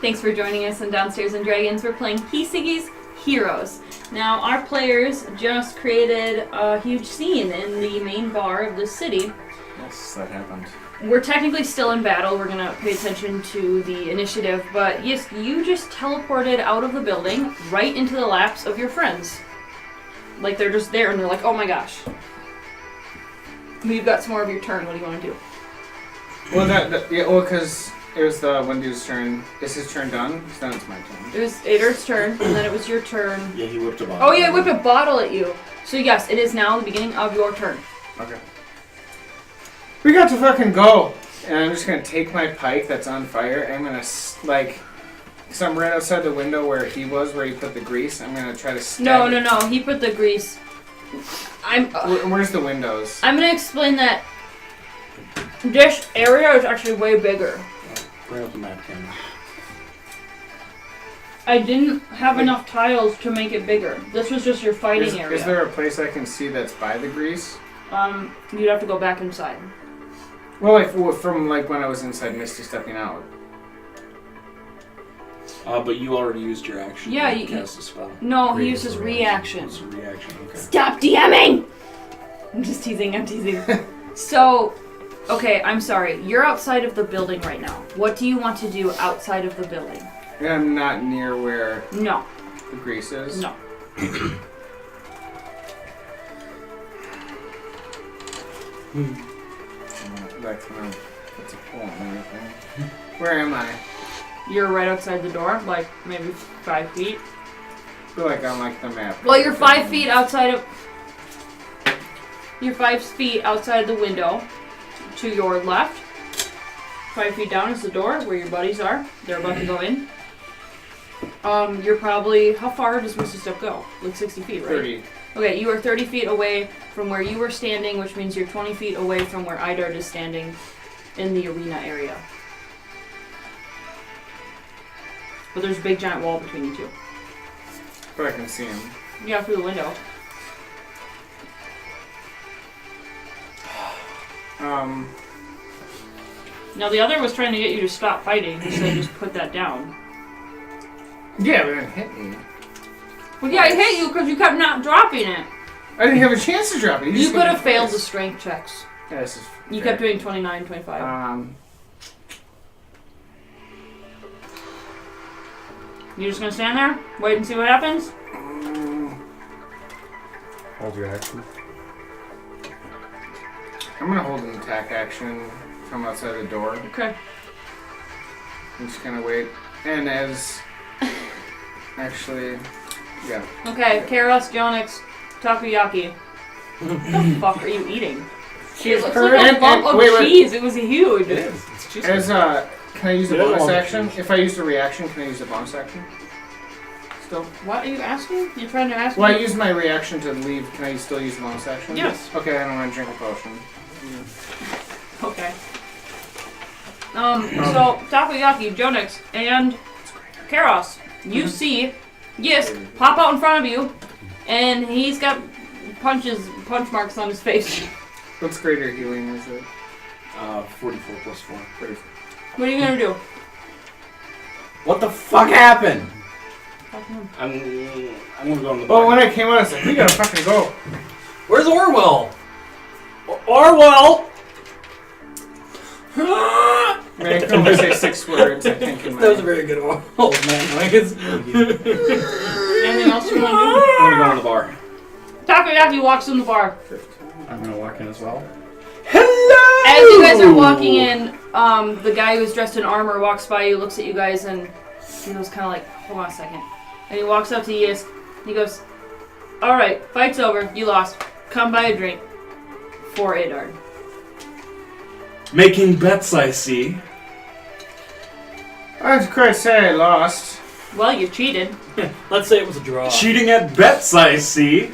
Thanks for joining us on Downstairs and Dragons. We're playing Hisugi's Heroes. Now, our players just created a huge scene in the main bar of the city. Yes, that happened. We're technically still in battle. We're going to pay attention to the initiative. But yes, you just teleported out of the building right into the laps of your friends. Like, they're just there and they're like, oh my gosh. You've got some more of your turn. What do you want to do? Well, because it was the one dude's turn. Is his turn done? Then it's my turn. It was Ader's turn, and then it was your turn. Yeah, he whipped a bottle. Oh yeah, whipped a bottle at you. So yes, it is now the beginning of your turn. Okay. We got to fucking go! And I'm just gonna take my pike that's on fire, and I'm gonna, because I'm right outside the window where he was, where he put the grease, I'm gonna try to stab No, he put the grease. Where's the windows? I'm gonna explain that this area is actually way bigger. Bring up the map camera. I didn't have enough tiles to make it bigger. This was just your fighting area. Is there a place I can see that's by the grease? You'd have to go back inside. Well, like from like when I was inside Misty stepping out. But you already used your action. Yeah, to you cast a spell. No, he uses reaction. It's a reaction. Okay. Stop DMing! I'm just teasing. So, okay, I'm sorry. You're outside of the building right now. What do you want to do outside of the building? And I'm not near where No. the grease is? No. That's a point and everything. Where am I? You're right outside the door, like maybe 5 feet. I feel like I'm like the map. Well, you're 5 feet outside of... You're 5 feet outside the window to your left. 5 feet down is the door where your buddies are. They're about to go in. You're probably... How far does Mr. Step go? Like 60 feet, right? 30. Okay, you are 30 feet away from where you were standing, which means you're 20 feet away from where Idart is standing in the arena area. But there's a big giant wall between you two. But I can see him. Yeah, through the window. Now the other was trying to get you to stop fighting, so just put that down. Yeah, but it didn't hit me. Well, yeah, it hit you because you kept not dropping it. I didn't have a chance to drop it. You could have failed the strength checks. Yeah, this is You fair. kept doing 29, 25. You just gonna stand there, wait and see what happens? Hold your action. I'm gonna hold an attack action from outside the door. Okay. I'm just gonna wait. And as... Actually... Yeah. Okay, Karos, Jonix, Takoyaki. What the fuck are you eating? It looks like a lump of cheese. It was huge. It is. It's cheese. As, can I use the Yeah, bonus lump of action? cheese. If I use the reaction, can I use the bonus action? Still? What are you asking? You're trying to ask Well, me? I used my reaction to leave. Can I still use the bonus action? Yes. Okay, I don't want to drink a potion. Okay. So, Takoyaki, Jonix, and Karos, you see Yisk pop out in front of you, and he's got punch marks on his face. What's greater healing is it? 44 plus 4. 34. What are you gonna do? What the fuck happened? Fuck him. I'm gonna go on the bar. Well, when I came out, I was like, we gotta fucking go. Where's Orwell? Orwell! Man, I can only say 6 words, I think, in my... That was a very good old man noise. Anything else you wanna do? I'm gonna go on the bar. Takoyaki walks in the bar. I'm gonna walk in as well. Hello! As you guys are walking in, the guy who's dressed in armor walks by you, looks at you guys, and he goes kind of like, hold on a second. And he walks up to Yisk. He goes, alright, fight's over. You lost. Come buy a drink. For Adar. Making bets, I see. I'd quite say I lost. Well, you cheated. Let's say it was a draw. Cheating at bets, I see.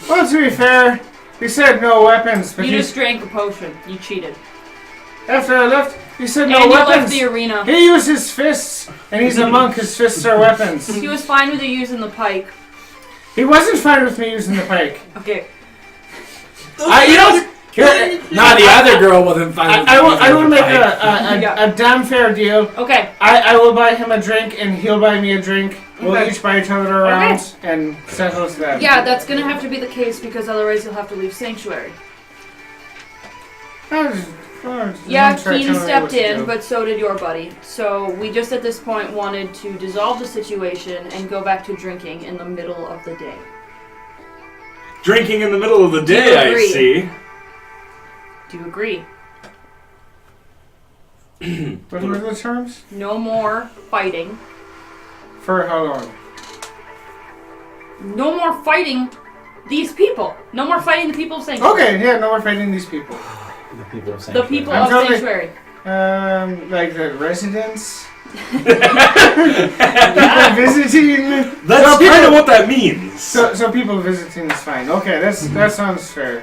Well, to be fair, he said no weapons, but You just drank a potion. You cheated. after I left, he said no And you weapons. left the arena. He used his fists, and he's a monk, his fists are weapons. He was fine with you using the pike. He wasn't fine with me using the pike. Okay. You know, Nah, the other girl wasn't fine. I will make Yeah. a damn fair deal. Okay. I will buy him a drink and he'll buy me a drink. We'll Okay. each buy each other a round and settle to that. Yeah, that's gonna have to be the case because otherwise you'll have to leave Sanctuary. Yeah, Keen stepped in, but so did your buddy. So we just at this point wanted to dissolve the situation and go back to drinking in the middle of the day. Drinking in the middle of the Do you day, I agree? see. Do you agree? What were the terms? No more fighting. For how long? No more fighting these people. No more fighting the people of Sanctuary. Okay, yeah, no, we're fighting these people. The people of The people I'm of totally- Sanctuary. Like the residents? People visiting? That's No, kind of people- what that means. So people visiting is fine. Okay, that sounds fair.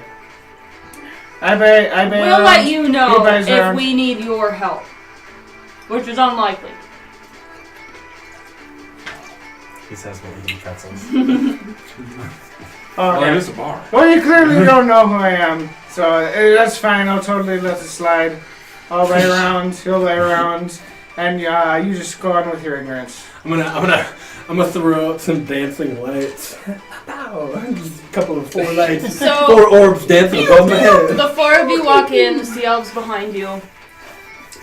I bet. We'll let you know he buys if around. we need your help. Which is unlikely. He says we're eating pretzels. Well, it Okay. is a bar. Well, you clearly don't know who I am, so that's fine. I'll totally let it slide. I'll lay around. He'll lay around, and you just go on with your ignorance. I'm gonna throw up some dancing lights. Pow! Just a couple of 4 lights. So 4 orbs dancing above my head. the 4 of you walk in, the elves behind you.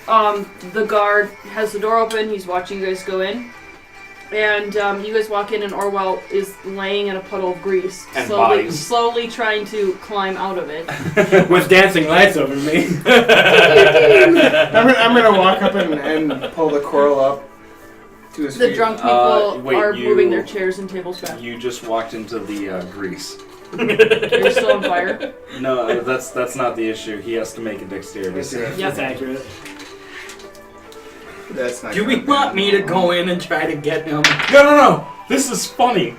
The guard has the door open, he's watching you guys go in. And you guys walk in and Orwell is laying in a puddle of grease. And bodies. Slowly trying to climb out of it. With dancing lights over me. I'm gonna walk up and pull the coral up to his The feet. drunk people wait, are you- moving their chairs and tables back. You just walked into the grease. You're still on fire. No, that's not the issue. He has to make a dexterity save. Yep. That's accurate. That's not. Do we want me to go in and try to get him? No. This is funny.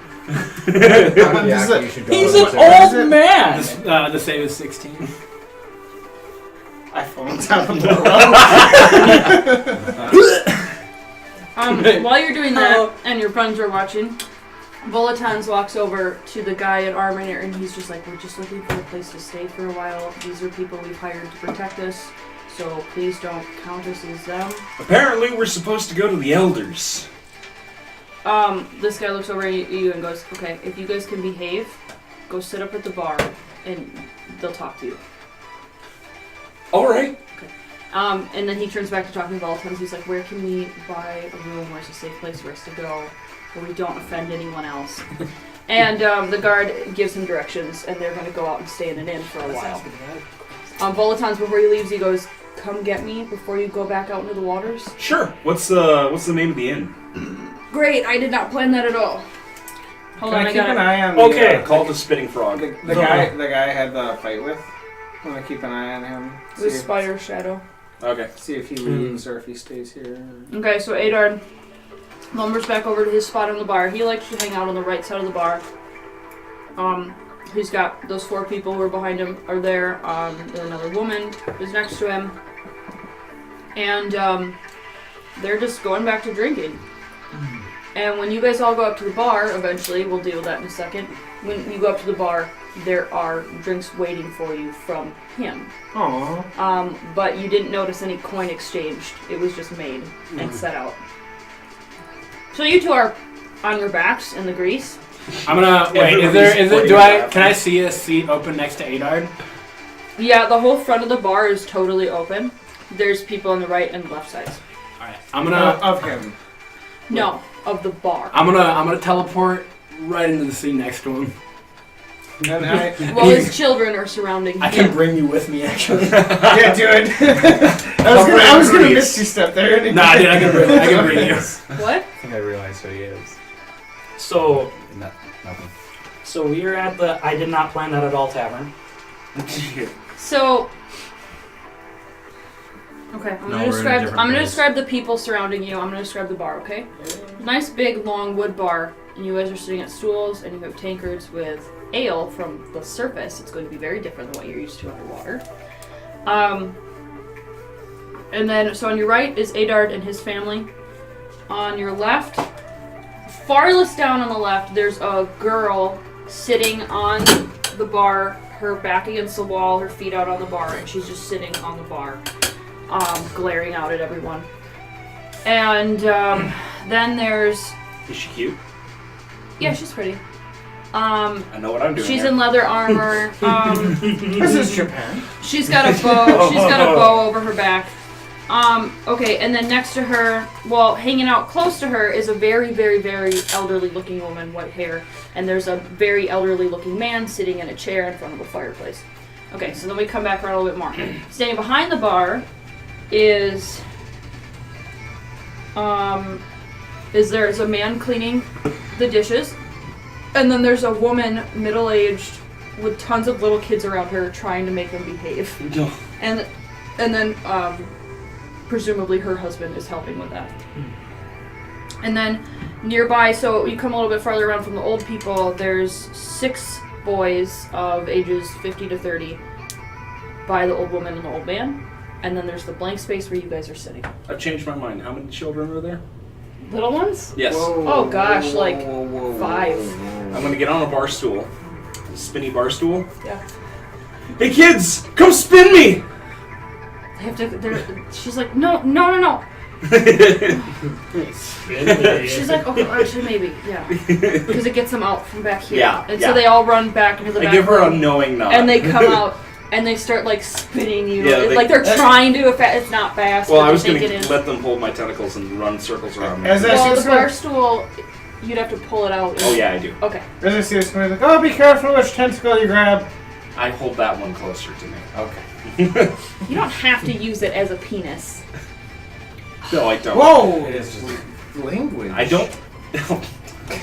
Yeah, you should go He's over an there. old man! The save is 16. I fall down the blow. While you're doing that, and your friends are watching, Volatans walks over to the guy at armor and he's just like, we're just looking for a place to stay for a while. These are people we've hired to protect us, so please don't count us as them. Apparently, we're supposed to go to the elders. This guy looks over at you and goes, okay, if you guys can behave, go sit up at the bar and they'll talk to you. All right. And then he turns back to talking to Volatans. He's like, where can we buy a room? Where's a safe place for us to go where we don't offend anyone else? And the guard gives him directions, and they're going to go out and stay in an inn for a while. Volatans, before he leaves, he goes, come get me before you go back out into the waters. Sure. What's the name of the inn? Great, I did not plan that at all. Hold on, Can I I keep got an it. eye on Okay. the, Called the Spitting Frog. the guy I had the fight with? I want to keep an eye on him. The spider shadow. Okay. See if he leaves or if he stays here. Okay, so Adar lumbers back over to his spot on the bar. He likes to hang out on the right side of the bar. He's got those 4 people who are behind him are there. There's another woman who's next to him. And they're just going back to drinking. And when you guys all go up to the bar, eventually, we'll deal with that in a second. When you go up to the bar, there are drinks waiting for you from him. Aww. But you didn't notice any coin exchanged. It was just made and set out. So you 2 are on your backs in the grease. I'm gonna wait. Can I see a seat open next to Adard? Yeah, the whole front of the bar is totally open. There's people on the right and left sides. All right. I'm gonna Of him. No, of the bar. I'm gonna teleport right into the seat next to him. And I, Well, his children are surrounding I him. can bring you with me, actually. yeah, do it. I was gonna misty step there. Anyway. Nah, dude, I can bring you. What? I think I realize who he is. So, Nothing. so we are at the I did not plan that at all tavern. So, okay, I'm No, gonna we're in a different place. describe the people surrounding you. I'm gonna describe the bar. Okay, nice big long wood bar, and you guys are sitting at stools, and you have tankards with ale from the surface. It's going to be very different than what you're used to underwater. And then, so on your right is Adard and his family. On your left, farthest down on the left, there's a girl sitting on the bar. her back against the wall, her feet out on the bar, and she's just sitting on the bar, glaring out at everyone. And then there's... Is she cute? Yeah, she's pretty. I know what I'm doing. She's here. in leather armor. This is Japan. She's got a bow. She's got a bow over her back. Okay, and then next to her, well, hanging out close to her is a very, very, very elderly-looking woman, white hair, and there's a very elderly-looking man sitting in a chair in front of a fireplace. Okay, so then we come back around a little bit more. Standing behind the bar is there's a man cleaning the dishes, and then there's a woman, middle-aged, with tons of little kids around her, trying to make them behave. And then presumably her husband is helping with that. And then nearby, so you come a little bit farther around from the old people, there's 6 boys of ages 50 to 30 by the old woman and the old man. And then there's the blank space where you guys are sitting. I've changed my mind. How many children are there? Little ones? Yes. Oh gosh, like 5. I'm gonna get on a bar stool. A spinny bar stool. Yeah. Hey kids, come spin me! They have to. She's like, no. She's like, okay, actually maybe, yeah, because it gets them out from back here. Yeah, And yeah. so they all run back into the back. I give her a room, knowing nod. and they come out and they start like spinning you. Yeah, like they're trying to. It's not fast. Well, but I was they gonna think it is. let them hold my tentacles and run circles around me. Well, the bar stool, you'd have to pull it out. Oh yeah, I do. Okay. As I see this, like, oh, be careful which tentacle you grab. I hold that one closer to me. Okay. You don't have to use it as a penis. No, I don't. Whoa! It is just Language. I don't.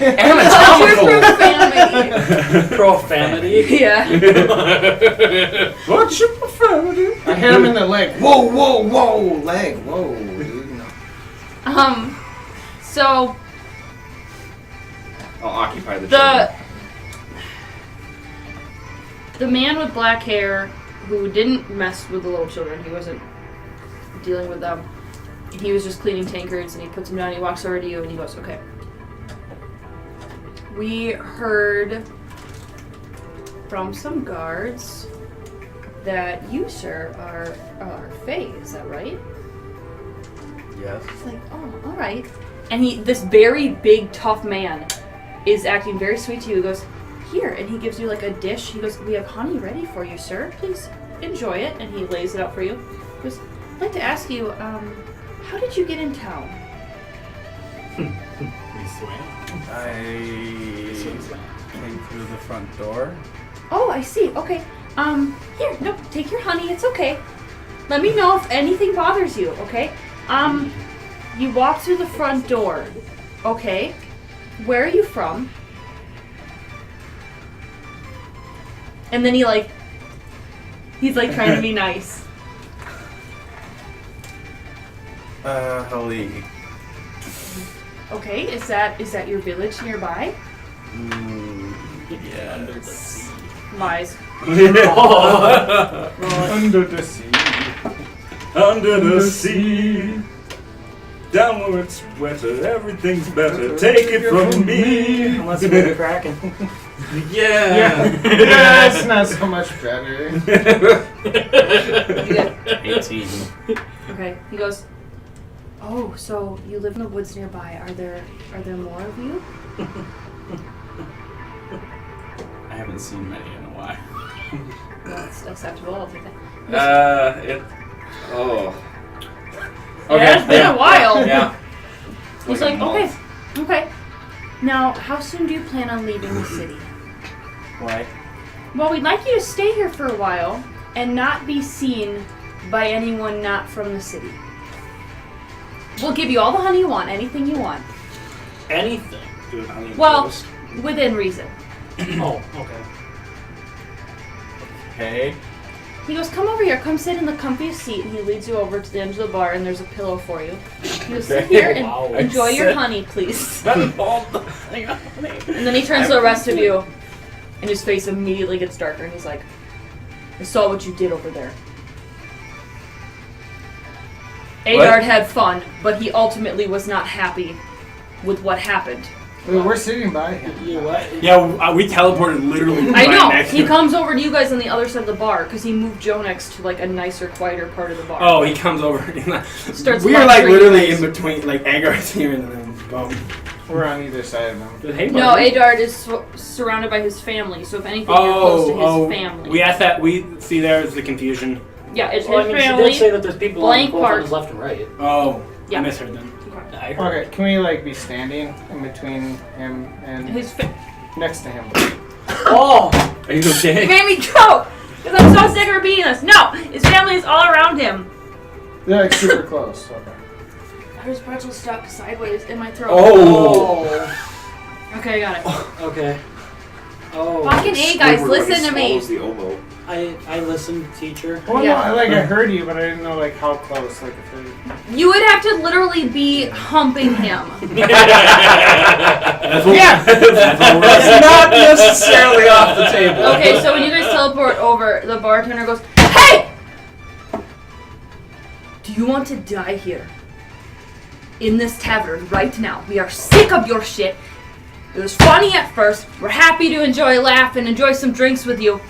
Anatomical. Profanity. Yeah. What's your profanity? I hit him in the leg. Whoa, whoa, whoa! Leg. Whoa, dude. No. So I'll occupy the children. The man with black hair who didn't mess with the little children, he wasn't dealing with them. He was just cleaning tankards, and he puts them down, he walks over to you, and he goes, okay. We heard from some guards that you, sir, are Fae, is that right? yes. It's like, oh, alright. And this very big, tough man is acting very sweet to you. He goes, here, and he gives you like a dish. He goes, we have honey ready for you, sir. Please enjoy it. And he lays it out for you. He goes, I'd like to ask you, how did you get in town? We swam. I came through the front door. Oh, I see. Okay. Here, no, take your honey. It's okay. Let me know if anything bothers you, okay? You walk through the front door, okay? Where are you from? And then he's like trying to be nice. Holy. Okay, is that your village nearby? Yes. Lies. Under the sea. Under the sea. Down where it's wetter, everything's better. Take it from me. Unless you're the Krakn. Yeah. Yeah, it's not so much better. You get 18. Okay. He goes, oh, so you live in the woods nearby. Are there more of you? I haven't seen many in a while. That's acceptable. I'll take that. Oh. Yeah, it's been a while. Yeah. He's like, okay. Now, how soon do you plan on leaving the city? Why? Well, we'd like you to stay here for a while and not be seen by anyone not from the city. We'll give you all the honey you want, anything you want. Anything. Do it, honey, Well, toast. within reason. Oh, okay. Okay. He goes, come over here, come sit in the comfiest seat, and he leads you over to the end of the bar, and there's a pillow for you. He goes, sit here and Wow. enjoy your honey, please. And then he turns to the rest of you, and his face immediately gets darker, and he's like, I saw what you did over there. Adard had fun, but he ultimately was not happy with what happened. We're sitting by him. You what? Yeah, we teleported literally I right know. next to He him. comes over to you guys on the other side of the bar because he moved Joe next to like a nicer, quieter part of the bar. Oh, he comes over. Starts We are like lecturing literally you guys. in between, like Agar's here and then boom. We're on either side of him. But hey, No, buddy. Adard is surrounded by his family, so if anything, you're close to his family. We asked that. We see there is the confusion. Yeah, it's Well, I his mean, she family. did say that there's people blank on both part. on his left and right. Oh, Yeah. I misheard then. I heard. Okay, can we like be standing in between him and His next to him? Oh! Are you okay? He made me choke because I'm so sick of repeating this. No, his family is all around him. They're like super close. Okay. There's pretzel stuck sideways in my throat. Oh! Okay, I got it. Okay. Oh. Fucking A, guys, listen to me. The oboe. I listened, teacher. Well, Yeah. no, I heard you, but I didn't know like how close. Like if it... You would have to literally be humping him. That's what, Yeah. that's what we're That's not necessarily off the table. Okay, so when you guys teleport over, the bartender goes, "Hey! Do you want to die here? In this tavern right now. We are sick of your shit. It was funny at first. We're happy to laugh and enjoy some drinks with you.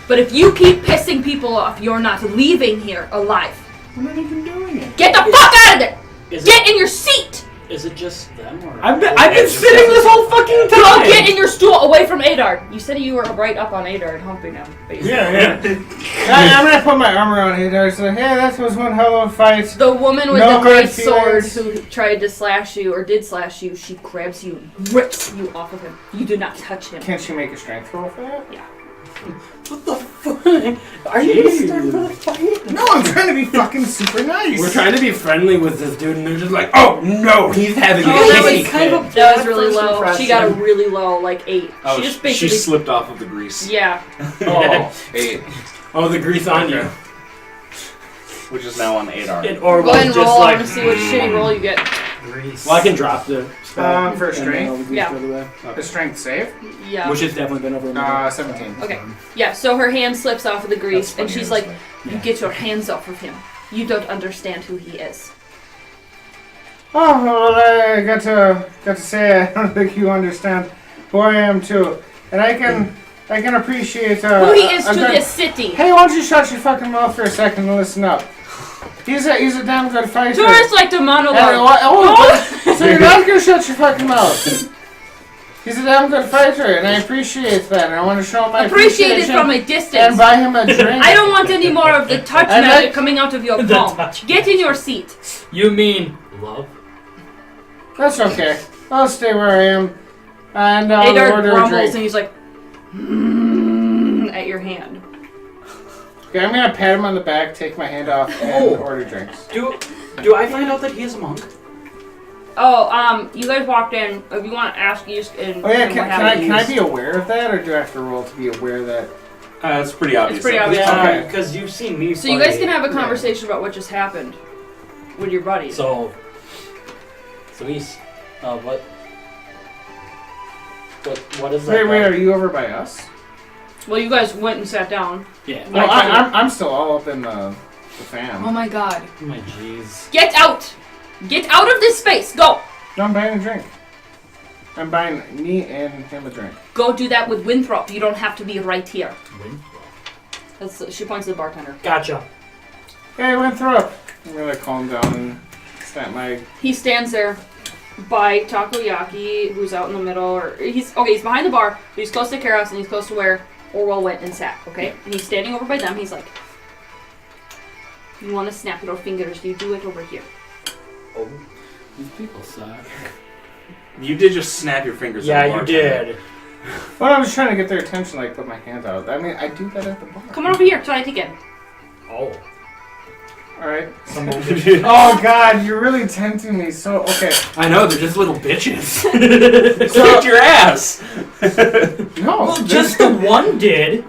But if you keep pissing people off, you're not leaving here alive. I'm not even doing it. Get the fuck out of there! Is Get in your seat! Is it just them or? I've been sitting this whole fucking Go time. get in your stool away from Adard. You said you were right up on Adard humping him. Basically. Yeah. I'm gonna put my armor on here. So hey, that was one hell of a fight. The woman with No the great hard sword feelings. who tried to slash you, or did slash you, she grabs you and rips you off of him. You do not touch him. Can't she make a strength roll for that? Yeah. What the fuck? Are you gonna start for the fight? No, I'm trying to be fucking super nice. We're trying to be friendly with this dude, and they're just like, "Oh no, he's having a Oh, that hissy was kind of fit." That was Bad really first low. impression. She got a really low, like 8. Oh, she just she basically. slipped off of the grease. Yeah. Oh. 8. Oh, the grease on you. Which is now on 8R. And or Go ahead and just roll. like I want to see what shitty roll you get. grease. Well, I can drop the spell. For and then strength? all the grease Yeah. go away. The strength save? Yeah. Which has definitely been over a minute. 17. Okay. Yeah, so her hand slips off of the grease, That's and funny, she's isn't like, it? "You get your hands off of him. You don't understand who he is." Oh, well, I got to say, I don't think you understand who I am too, and I can appreciate Who he is a to good- this city. Hey, why don't you shut your fucking mouth for a second and listen up? He's a damn good fighter. Tourists like to monologue. So you're not gonna shut your fucking mouth. He's a damn good fighter, and I appreciate that. And I want to show my Appreciate it appreciation from a and distance. buy him a drink. I don't want any more of the touch I'd magic like- coming out of your The palm. touch Get in your seat. You mean love? That's okay. I'll stay where I am, and I'll Adar order a grumbles drink. and he's like, at your hand. Okay, I'm gonna pat him on the back, take my hand off, and Oh. order drinks. Do I find out that he is a monk? Oh, you guys walked in. If you want to ask, you just. And, Oh yeah, and what can I happened. be aware of that, or do I have to roll to be aware that? It's pretty obvious. It's pretty at this obvious. point. Okay. Because you've seen me. So you guys fight. can have a Yeah. conversation about what just happened with your buddies. So he's what is that? Wait, guy? are you over by us? Well, you guys went and sat down. Yeah. No, I'm still all up in the fam. Oh my god. Oh my jeez. Get out! Get out of this space! Go! No, I'm buying a drink. I'm buying me and him a drink. Go do that with Winthrop. You don't have to be right here. She points to the bartender. Gotcha. Hey, Winthrop. I'm gonna calm down and snap my. He stands there by Takoyaki, who's out in the middle, or he's behind the bar, but he's close to Karos and he's close to where Orwell went and sat, okay? And he's standing over by them, he's like, "You wanna snap your fingers, you do it over here." Oh. These people suck. You did just snap your fingers. Yeah, on the you bartender. did. Well, I'm just trying to get their attention, like put my hand out. I mean, I do that at the bar. Come on over here, try it again. Oh. Alright. Some Oh god, you're really tempting me. So, okay. I know, they're just little bitches. Kicked your ass. No. Well, just the one did.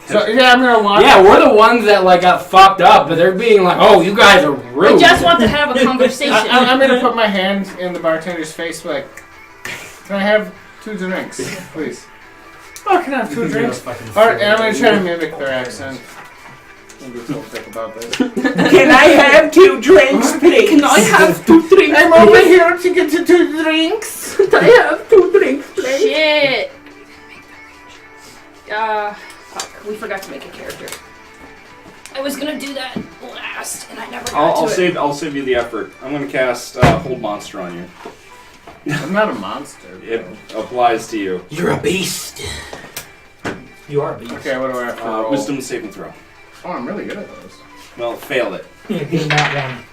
So, yeah, I'm gonna walk. Yeah, we're the ones that like got fucked up, but they're being like, "Oh, you guys are rude." I just want to have a conversation. I'm gonna put my hand in the bartender's face, like, can I have 2 drinks, please? Oh, can I have 2 drinks? Alright, I'm gonna try to mimic their accent. I'm gonna be so thick about this. Can I have 2 drinks, please? Can I have 2 drinks? I'm over here to get to 2 drinks. I have 2 drinks, please. Shit! Fuck. We forgot to make a character. I was gonna do that last, and I never got to it. I'll save you the effort. I'm gonna cast Hold Monster on you. I'm not a monster. It applies to you. You're a beast. You are a beast. Okay, what do I have to roll? Wisdom saving throw. Oh, I'm really good at those. Well, failed it. Yeah, give him that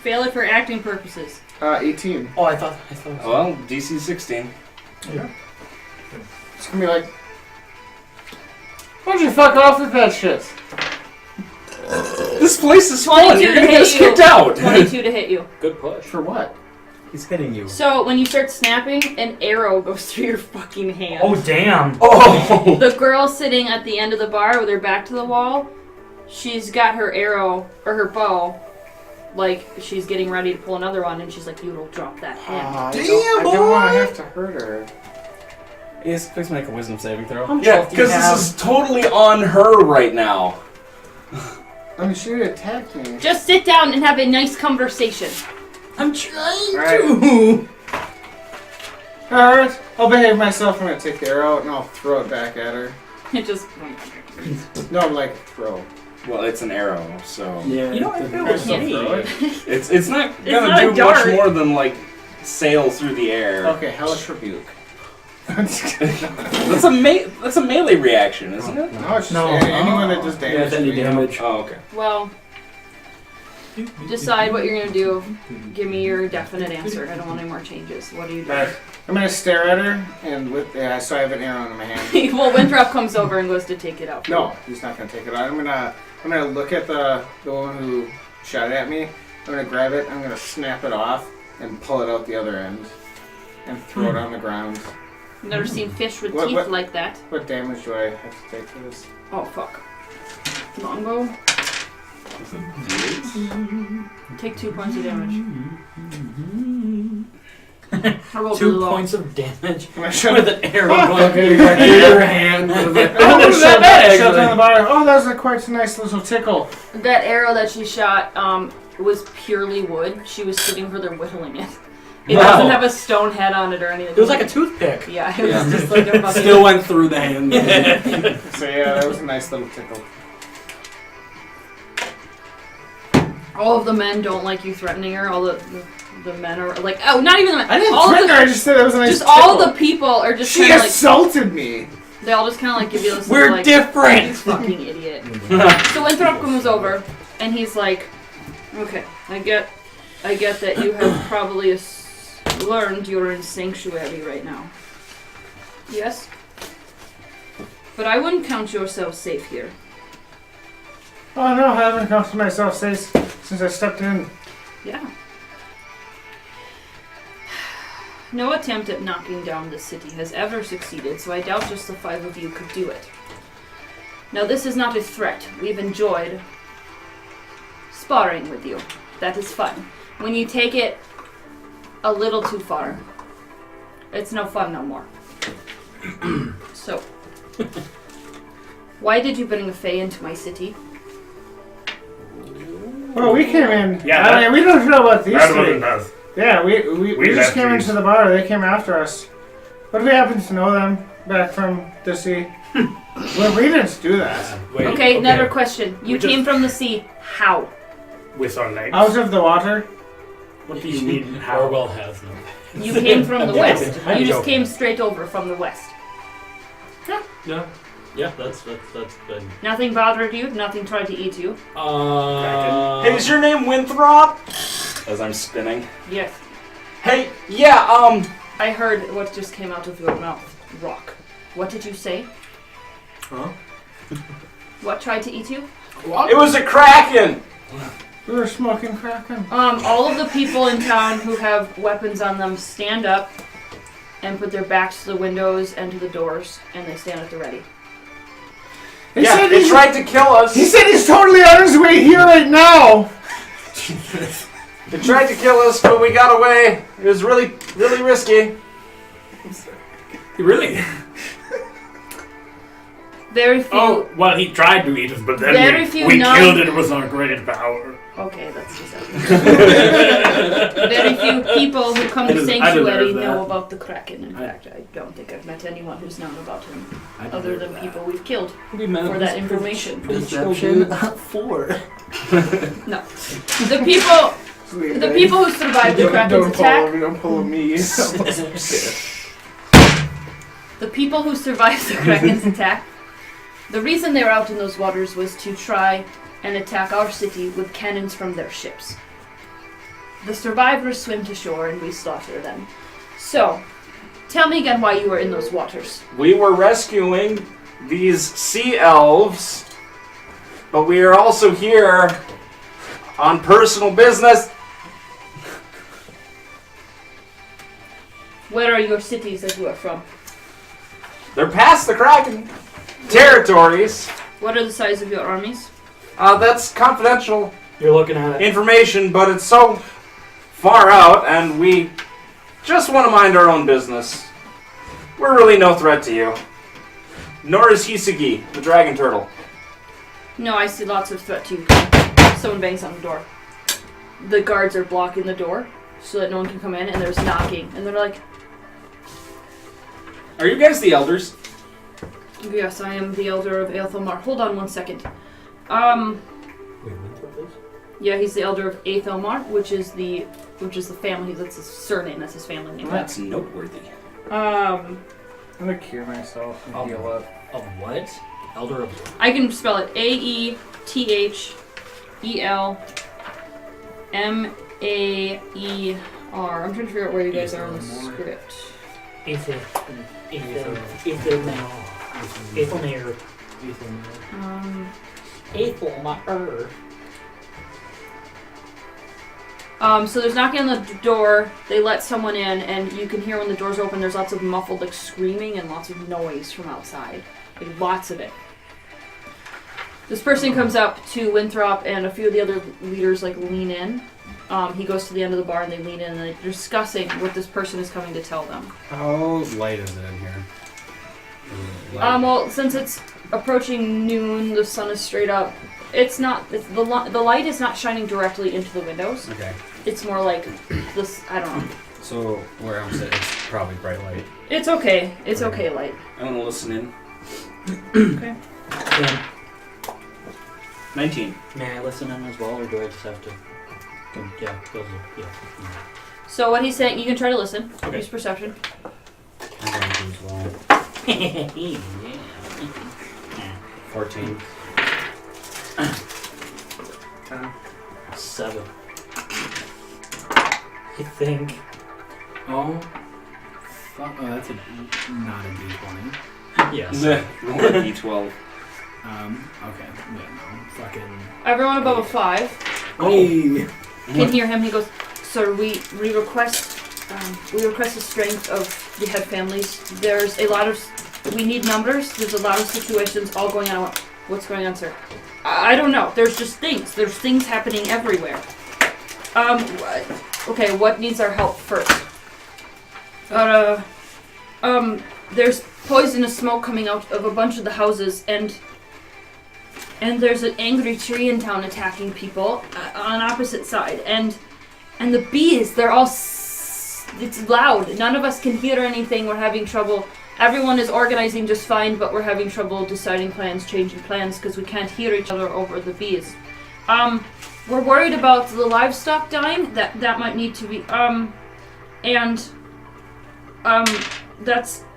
Fail it for acting purposes. 18. one. Oh, I thought it was... Well, DC 16. Yeah. It's gonna be like, why don't you fuck off with that shit? This place is 22 fun. You're to gonna get hit us you. kicked out. 22 to hit you. Good push. For what? He's hitting you. So when you start snapping, an arrow goes through your fucking hand. Oh, damn. Oh! The girl sitting at the end of the bar with her back to the wall, she's got her arrow, or her bow, like she's getting ready to pull another one, and she's like, you will drop that hand. I don't want to have to hurt her. Yes, please make a wisdom saving throw. How much Yeah, health do you because have? this is totally on her right now. I mean, she attacked me. Just sit down and have a nice conversation. I'm trying Alright. to. Alright, I'll behave myself. I'm gonna take the arrow and I'll throw it back at her. It just... No, I'm like, throw. Well, it's an arrow, so Yeah. You know, I feel I still okay. throw it. it's not It's gonna not a do dart. much more than like sail through the air. Okay, hellish rebuke. That's a melee reaction, isn't it? No, it's just No. anyone that does damage. Yeah, it's any to me. damage. Oh, okay. Well, decide what you're going to do. Give me your definite answer. I don't want any more changes. What do you do? Alright, I'm gonna stare at her and so I have an arrow in my hand. Well, Winthrop comes over and goes to take it out. No, he's not gonna take it out. I'm gonna look at the woman who shot it at me. I'm gonna grab it. I'm gonna snap it off and pull it out the other end and throw it on the ground. Never seen fish with What- teeth what- like that. What damage do I have to take for this? Oh, fuck. Longbow. Take 2 points of damage. I rolled 2 really low. points of damage I'm gonna shove with it. an arrow going through Okay, your back to your hand. I'm Oh, gonna not shove that bad, shove it on the actually. bar. Oh, that was quite a nice little tickle. That arrow that she shot was purely wood. She was sitting for their whittling it. It Wow. doesn't have a stone head on it or anything. It was like a toothpick. Yeah, it was just like a fucking... Still went through the hand. So yeah, that was a nice little tickle. All of the men don't like you threatening her. All the men are like, oh, not even the men. I didn't all threaten the, her. I just said it was a nice just tickle. all the people are just She kind of like, assaulted me. they all just kind of like give you this We're like, different. you fucking idiot. So Winthrop comes over and he's like, okay, I get that you have probably learned you're in sanctuary right now. Yes? But I wouldn't count yourself safe here. Oh no, I haven't counted myself safe since I stepped in. Yeah. No attempt at knocking down the city has ever succeeded, so I doubt just the 5 of you could do it. Now this is not a threat. We've enjoyed sparring with you. That is fun. When you take it a little too far, it's no fun no more. So, why did you bring a Fae into my city? Well, we came in. Yeah, I mean, we don't know about these That wasn't three. us. Yeah, we We just left came these. into the bar. They came after us. But we happen to know them back from the sea. Well, we didn't do that. Wait, Okay, another question. You We just- came from the sea. How? With our legs. Out of the water. What do you mean? How? Orwell has them. You came from the west. I'm You just joking. came straight over from the west. Yeah, that's good. Nothing bothered you. Nothing tried to eat you. Hey, is your name Winthrop? As I'm spinning. Yes. Hey, yeah, I heard what just came out of your mouth. Rock. What did you say? Huh? What tried to eat you? it was a Kraken! We were smoking Krakn. All of the people in town who have weapons on them stand up and put their backs to the windows and to the doors, and they stand at the ready. He Yeah, said they he's- tried to kill us. He said he's totally on his way here right now. They tried to kill us, but we got away. It was really, really risky. Really? Very few. Oh, well, he tried to eat us, but then Very few we non- killed it with our great power. Okay, that's just Very few people who come to I deserve Sanctuary that. know about the Krakn. In fact, I don't think I've met anyone who's known about him other than people we've killed for that information. Perception 4. No. The people who survived the Kraken's attack. Don't follow me. The people who survived the Kraken's attack. The reason they were out in those waters was to try and attack our city with cannons from their ships. The survivors swim to shore and we slaughter them. So, tell me again why you were in those waters. We were rescuing these sea elves, but we are also here on personal business. Where are your cities that you are from? They're past the Kraken territories. What are the size of your armies? That's confidential You're looking at it. information, but it's so far out, and we just want to mind our own business. We're really no threat to you. Nor is Hisugi, the dragon turtle. No, I see lots of threat to you. Someone bangs on the door. The guards are blocking the door so that no one can come in, and there's knocking. And they're like, Are you guys the elders? yes, I am the elder of Aethelmar. Hold on one second. Wait, Winthrop is? Yeah, he's the elder of Aethelmar, which is the family. That's his surname. That's his family name. That's noteworthy. I'm gonna cure myself and heal up. Of what? Elder of what? I can spell it Aethelmaer. I'm trying to figure out where you guys are in the script. Aethelmaer. Aethelmaer. So there's knocking on the door. They let someone in, and you can hear when the doors open. There's lots of muffled, like screaming and lots of noise from outside, like lots of it. This person comes up to Winthrop, and a few of the other leaders like lean in. He goes to the end of the bar, and they lean in, and they're discussing what this person is coming to tell them. How light is it in here? Well, since it's approaching noon, the sun is straight up. It's not. The light is not shining directly into the windows. Okay. It's more like this. I don't know. So where I'm sitting, it's probably bright light. It's okay. It's okay, light. I want to listen in. Okay. Yeah. 19. May I listen in as well, or do I just have to? Yeah, those are, yeah. So what he's saying, you can try to listen. Okay. Use perception. I'm going to do as well. Yeah. 14. 10. 7. I think. Oh. Fuck. Oh, that's not a D20. Yes. Roll a d12. Okay. Yeah, no. Fucking. Everyone above a 5 Hey! can hear him. He goes, "Sir, we request the strength of the head families. There's a lot of we need numbers. There's a lot of situations all going on. What's going on, sir? I don't know. There's just things. There's things happening everywhere. Okay, what needs our help first? There's poisonous smoke coming out of a bunch of the houses, and there's an angry tree in town attacking people on opposite side, and the bees, they're all it's loud. None of us can hear anything. We're having trouble. Everyone is organizing just fine, but we're having trouble deciding plans, changing plans, because we can't hear each other over the bees. We're worried about the livestock dying. That might need to be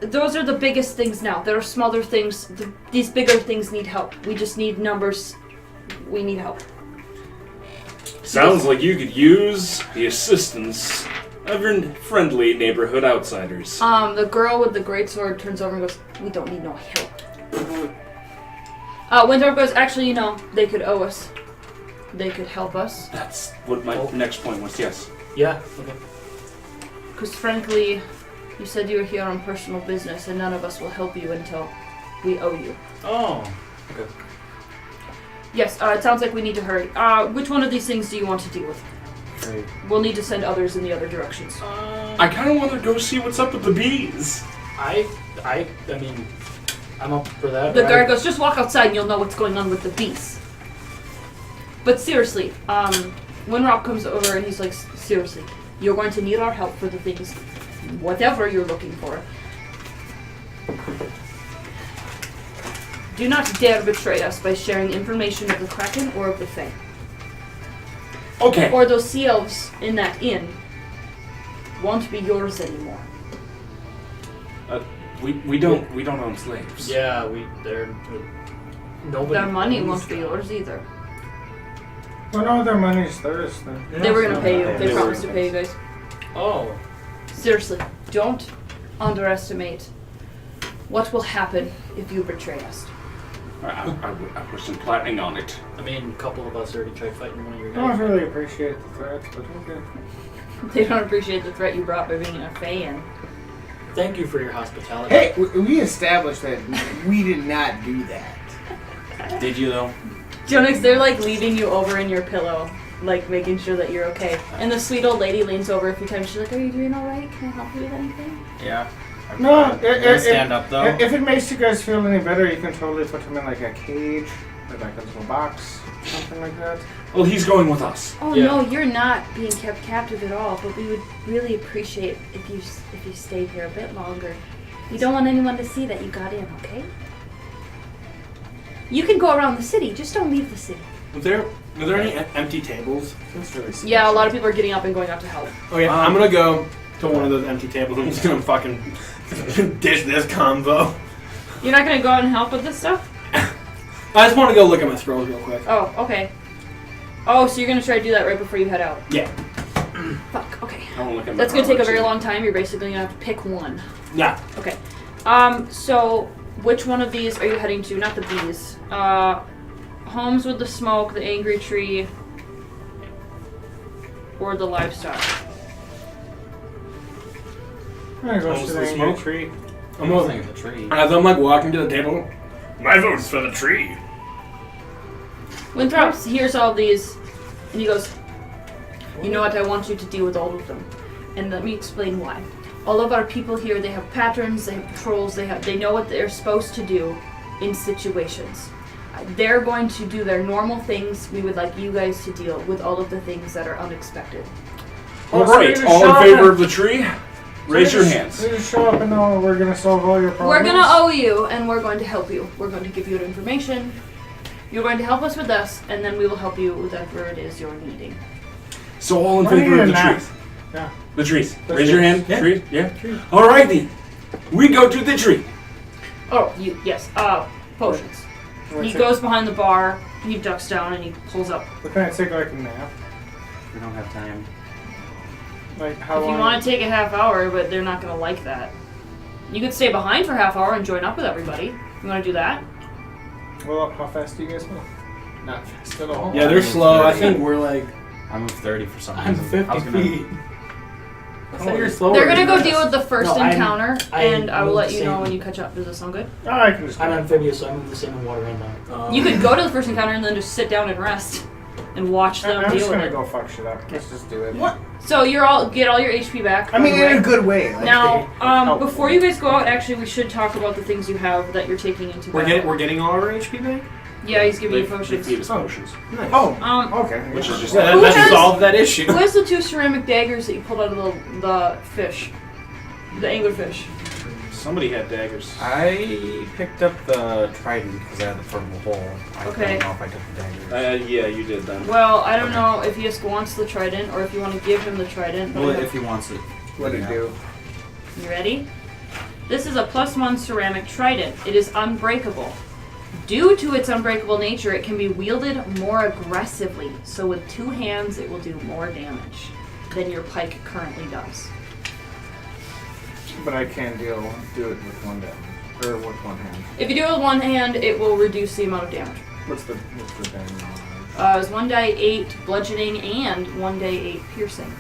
those are the biggest things now. There are smaller things. These bigger things need help. We just need numbers. We need help. Sounds like you could use the assistance of your friendly neighborhood outsiders. The girl with the greatsword turns over and goes, "We don't need no help." Winthrop goes, "Actually, they could owe us. They could help us. That's what my next point was, yes. Yeah. Okay. Because frankly, you said you were here on personal business, and none of us will help you until we owe you." Oh. Okay. Yes, it sounds like we need to hurry. Which one of these things do you want to deal with? Great. We'll need to send others in the other directions. I kind of want to go see what's up with the bees. I mean, I'm up for that. The right? guard goes, just walk outside and you'll know what's going on with the beast. But seriously, when Rob comes over and he's like, seriously, you're going to need our help for the things, whatever you're looking for. Do not dare betray us by sharing information of the Krakn or of the Fae. Okay. Or those sea elves in that inn won't be yours anymore. We don't own slaves. Yeah, they're nobody. Their money owns won't be them. yours either. Well, no, their money's theirs then. They were gonna pay you. They They were promised to gonna pay you guys. Oh. Seriously, don't underestimate what will happen if you betray us. I wasn't planning on it. I mean, a couple of us already tried fighting one of your I don't guys. really appreciate the threats, but okay. They don't appreciate the threat you brought by bringing a Fae in. Thank you for your hospitality. Hey, we established that we did not do that. Did you though? Jonix, they're like leaving you over in your pillow, like making sure that you're okay. And the sweet old lady leans over a few times. She's like, "Are you doing all right? Can I help you with anything?" Yeah. No, Stand up though. If it makes you guys feel any better, you can totally put him in like a cage or like a little box, something like that. Well, he's going with us. Oh Yeah. no, you're not being kept captive at all. But we would really appreciate if you stayed here a bit longer. We don't want anyone to see that you got in, okay? You can go around the city, just don't leave the city. Are there any empty tables? That's really special. Yeah, a lot of people are getting up and going out to help. Okay, I'm gonna go to one of those empty tables. I'm just gonna fucking dish this convo. You're not gonna go out and help with this stuff? I just want to go look at my scrolls real quick. Oh, okay. Oh, so you're gonna try to do that right before you head out? Yeah. Fuck, okay. I won't look at my That's gonna take a very armor, long time. You're basically gonna have to pick one. Yeah. Okay. So which one of these are you heading to? Not the bees. Homes with the smoke, the angry tree, or the livestock? I'm gonna go Almost to the the smoke. smoke tree. I'm I gonna, think the tree. as I'm like walking to the table. My vote's for the tree. Winthrop hears all these, and he goes, "You know what? I want you to deal with all of them, and let me explain why. All of our people here, they have patterns, they have patrols, they know what they're supposed to do in situations. They're going to do their normal things. We would like you guys to deal with all of the things that are unexpected." All Oh, so right, we just all show in up favor and- of the tree? so Raise we your just- hands. We just show up and know we're gonna solve all your problems. We're gonna owe you, and we're going to help you. We're going to give you information. You're going to help us with this, and then we will help you with whatever it is you're needing. So all in What are favor you of the doing now? trees? Yeah. The trees. The Raise your trees. hand. Yeah. Trees? Yeah? All right then. We go to the tree. Oh, yes. Potions. He goes behind the bar, he ducks down, and he pulls up. We're gonna take like a nap. We don't have time. Like how If you long? want to take a half hour, but they're not going to like that. You could stay behind for a half hour and join up with everybody. You want to do that? Well, how fast do you guys move? Not fast at all. Yeah, they're slow. I think we're like. I moved 30 for some I'm reason. 50 I was gonna- feet. Oh, you're slower. They're going to than go deal us. with the first No, I'm- encounter, I and I will moved let you know same. when you catch up. Does that sound good? Oh, I can just. I'm go. amphibious, so I move the same in water and land. You could go to the first encounter and then just sit down and rest and watch them I'm deal just with gonna it. go fuck shit up. Let's just do it. What? So get all your HP back. I mean, right away. in a good way. Like, Now, helpful. before you guys go out, actually, we should talk about the things you have that you're taking into battle. We're getting all our HP back. Yeah, he's giving you They potions. feed us potions. Nice. Oh, okay. Which is just Yeah, Who that has- solved that issue. Who has the 2 ceramic daggers that you pulled out of the fish? The anglerfish. Somebody had daggers. I picked up the trident because I had the purple hole. I Okay. don't know if I took the daggers. Yeah, you did then. Well, I don't know if Yisk wants the trident or if you want to give him the trident. But Well, I have- if he wants it. What do you do? You ready? This is a +1 ceramic trident. It is unbreakable. Due to its unbreakable nature, it can be wielded more aggressively. So with 2 hands, it will do more damage than your pike currently does. But I can do it with one damage. Or with one hand. If you do it with 1 hand, it will reduce the amount of damage. What's the damage? It's 1d8 bludgeoning and 1d8 piercing.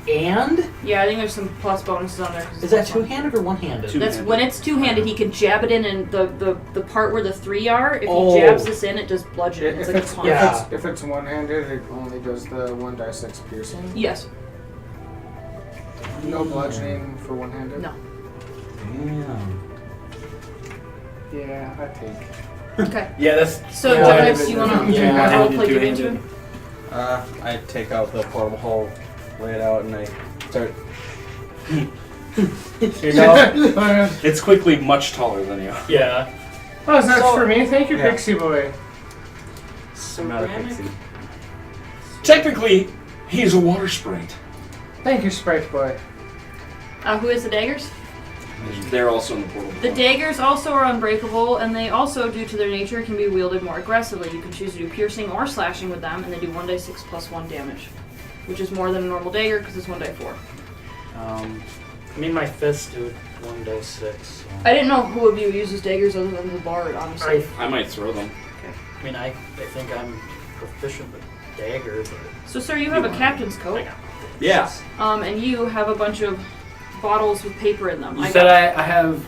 And? Yeah, I think there's some plus bonuses on there. 'cause Is it's that plus one. two-handed or one-handed? Two. That's when it's two-handed. He can jab it in, and the part where the 3 are. If Oh. he jabs this in, it does bludgeoning. It's If like it's, a punch. Yeah. if it's one-handed, it only does the 1d6 piercing. Yes. No bludgeoning for one-handed. No. Damn. Yeah, I think. Okay. Yeah, that's. So, Yeah, Gemini, do you want to Yeah. role play give into him? I take out the portable hole, lay it out, and I start. You know, it's quickly much taller than you. Yeah. Oh, is that So- for me? Thank you, Yeah. Pixie Boy. I'm not a Ceramic? pixie. Technically, he's a water sprite. Thank you, Sprite Boy. Who is the daggers? They're also in the portal. The daggers also are unbreakable, and they also, due to their nature, can be wielded more aggressively. You can choose to do piercing or slashing with them, and they do 1d6 plus 1 damage, which is more than a normal dagger because it's 1d4. I mean, my fists do 1d6. So. I didn't know who of you uses daggers other than the bard, honestly. I might throw them. I mean, I think I'm proficient with daggers. So, sir, you have a captain's coat, Yeah. and you have a bunch of bottles with paper in them. You said I have.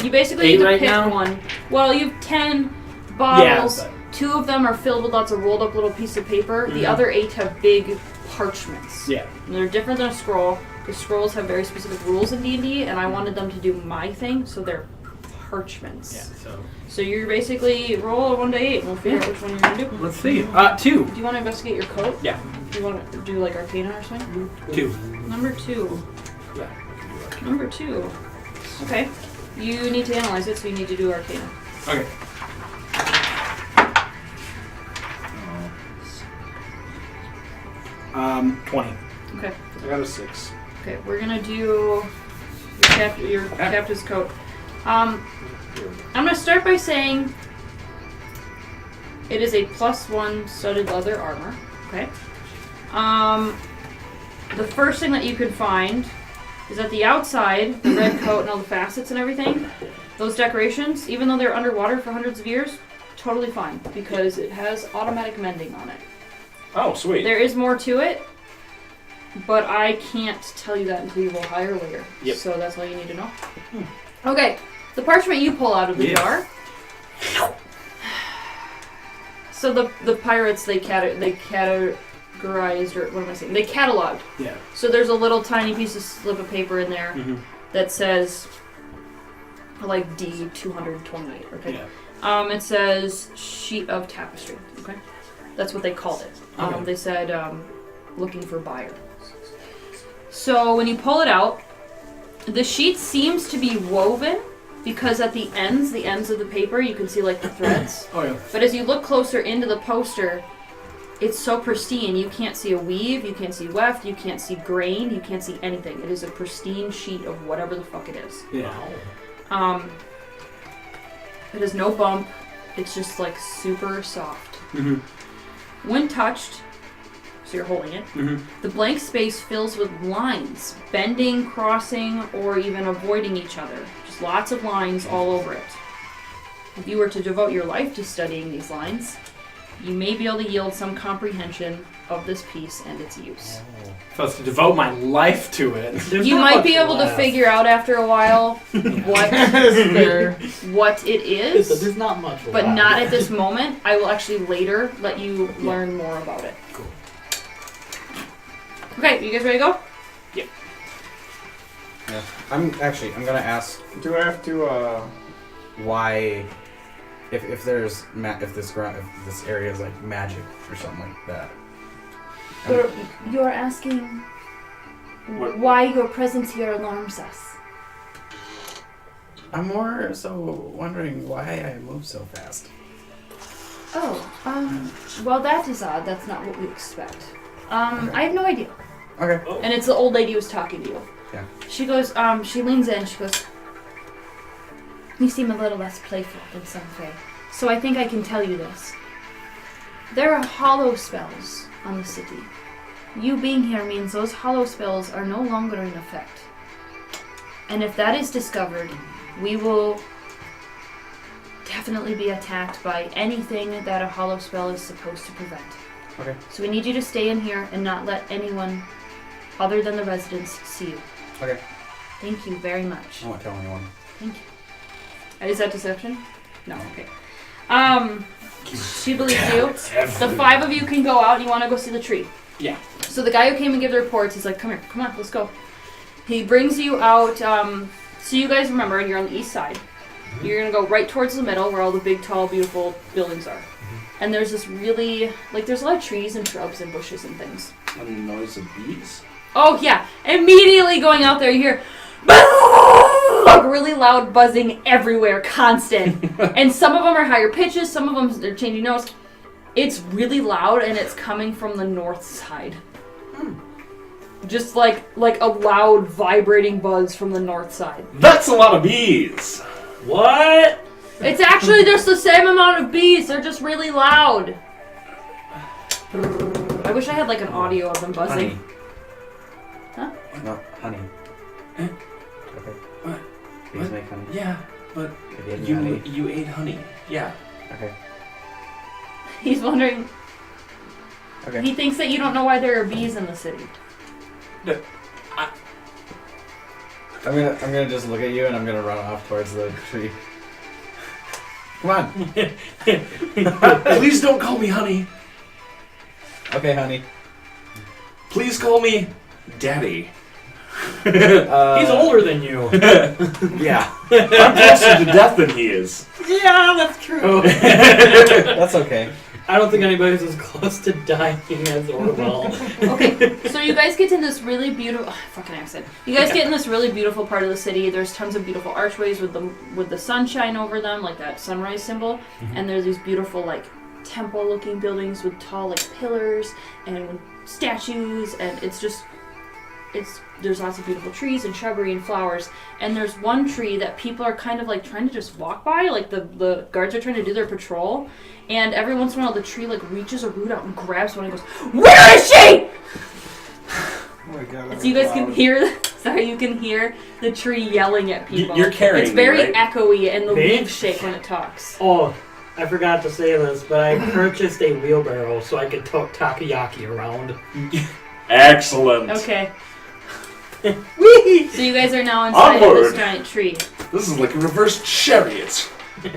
You basically 8 need to right pick now? one. Well, you have 10 bottles. Yeah, 2 of them are filled with lots of rolled up little pieces of paper. The other 8 have big parchments. Yeah. And they're different than a scroll. The scrolls have very specific rules in D&D, and I wanted them to do my thing, so they're parchments. Yeah. So you're basically roll a 1d8, and we'll figure out which one you're gonna do. Let's see. 2. Do you want to investigate your coat? Yeah. Do you want to do like Arcana or something? 2. Number 2. Yeah. Number 2. Okay. You need to analyze it, so you need to do Arcana. Okay. Oh. 20. Okay. I got a 6. Okay, we're gonna do your captain's coat. I'm gonna start by saying it is a +1 studded leather armor. Okay. The first thing that you can find is at the outside, the red coat and all the facets and everything. Those decorations, even though they're underwater for hundreds of years, totally fine because it has automatic mending on it. Oh, sweet. There is more to it, but I can't tell you that until you roll higher later. Yep. So that's all you need to know. Okay, the parchment you pull out of the jar. So the pirates, they categorized, or what am I saying? They cataloged. Yeah. So there's a little tiny piece of slip of paper in there that says, like D228. Okay. Yeah. It says sheet of tapestry. Okay. That's what they called it. Okay. They said looking for buyer. So when you pull it out, the sheet seems to be woven because at the ends of the paper, you can see like the threads. Oh yeah. But as you look closer into the poster, it's so pristine. You can't see a weave, you can't see weft, you can't see grain, you can't see anything. It is a pristine sheet of whatever the fuck it is. Yeah. It has no bump. It's just like super soft. When touched, so you're holding it, the blank space fills with lines, bending, crossing, or even avoiding each other. Just lots of lines all over it. If you were to devote your life to studying these lines, you may be able to yield some comprehension of this piece and its use. If I was to devote my life to it. You might be able to figure out after a while what it is. There's not much. But not at this moment. I will actually later let you learn more about it. Cool. Okay, you guys ready to go? Yeah. I'm gonna ask Do I have to, why, if this area is like magic or something like that. You're asking What? why your presence here alarms us. I'm more so wondering why I move so fast. Well, that is odd. That's not what we expect. I have no idea. Okay. And it's the old lady who's talking to you. Yeah. She goes, she leans in, she goes, You seem a little less playful than some Fae, so I think I can tell you this. There are hollow spells on the city. You being here means those hollow spells are no longer in effect. And if that is discovered, we will definitely be attacked by anything that a hollow spell is supposed to prevent. Okay. So we need you to stay in here and not let anyone other than the residents see you. Okay. Thank you very much. I won't tell anyone. Thank you. is that deception? No, okay. She believes you. The 5 of you can go out. You want to go see the tree? Yeah. So the guy who came and gave the reports, he's like, come here, come on, let's go. He brings you out. So you guys remember, you're on the east side. You're gonna go right towards the middle where all the big, tall, beautiful buildings are. And there's this really, like, there's a lot of trees and shrubs and bushes and things. And the noise of bees? Oh, yeah. Immediately going out there, you hear like really loud buzzing everywhere, constant. And some of them are higher pitches, some of them they're changing notes. It's really loud, and it's coming from the north side. Just like a loud, vibrating buzz from the north side. That's a lot of bees! What? It's actually just the same amount of bees. They're just really loud. I wish I had like an audio of them buzzing. Honey. Huh? No, honey. Okay. What? Bees make honey. Yeah, but They gave me honey. you ate honey. Yeah. Okay. He's wondering. Okay. He thinks that you don't know why there are bees in the city. I'm gonna just look at you and I'm gonna run off towards the tree. Come on. Please don't call me honey. Okay, honey. Please call me Daddy. He's older than you. Yeah. I'm closer to death than he is. Yeah, that's true. That's okay. I don't think anybody's as close to dying as Orwell. Okay, so you guys get in this really beautiful fucking accent. You guys get in this really beautiful part of the city. There's tons of beautiful archways with the sunshine over them, like that sunrise symbol. And there's these beautiful like temple-looking buildings with tall like pillars and statues, and there's lots of beautiful trees and shrubbery and flowers. And there's one tree that people are kind of like trying to just walk by, like the guards are trying to do their patrol. And every once in a while, the tree like reaches a root out and grabs one and goes, "Where is she?" Oh my god. So you guys can hear. Sorry, you can hear the tree yelling at people. You're carrying It's very me, right? echoey, and the Me? leaves shake when it talks. Oh, I forgot to say this, but I purchased a wheelbarrow so I could tote takoyaki around. Excellent. Okay. Whee! So you guys are now inside of Onward. this giant tree. This is like a reverse chariot. I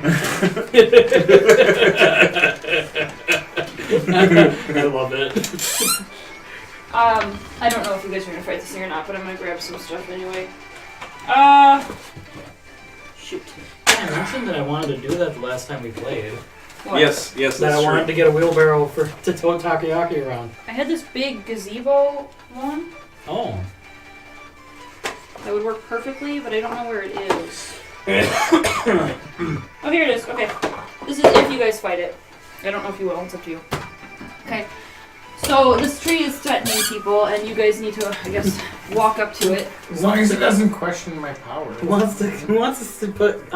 love it. I don't know if you guys are gonna fight this thing or not, but I'm gonna grab some stuff anyway. Shoot. I mentioned that I wanted to do that the last time we played. What? Yes, That that's I wanted true. to get a wheelbarrow to tote takoyaki around. I had this big gazebo one Oh. that would work perfectly, but I don't know where it is. Oh, here it is. Okay. This is if you guys fight it. I don't know if you will. It's up to you. Okay. So this tree is threatening people, and you guys need to, I guess, walk up to it. As long as it doesn't question my power. Who wants us to put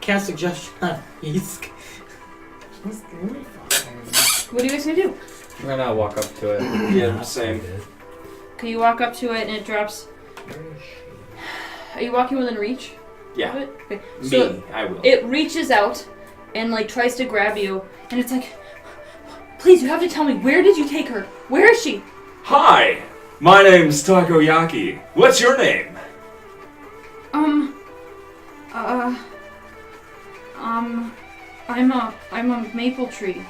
cast suggestion on East? What are you guys gonna do? I'm gonna walk up to it. Yeah, same. Okay, you walk up to it, and it drops. Are you walking within reach? Yeah. Of it? Okay. So Me, I will. it reaches out and like tries to grab you, and it's like, please, you have to tell me, where did you take her? Where is she? Hi, my name's Takoyaki. What's your name? I'm a maple tree.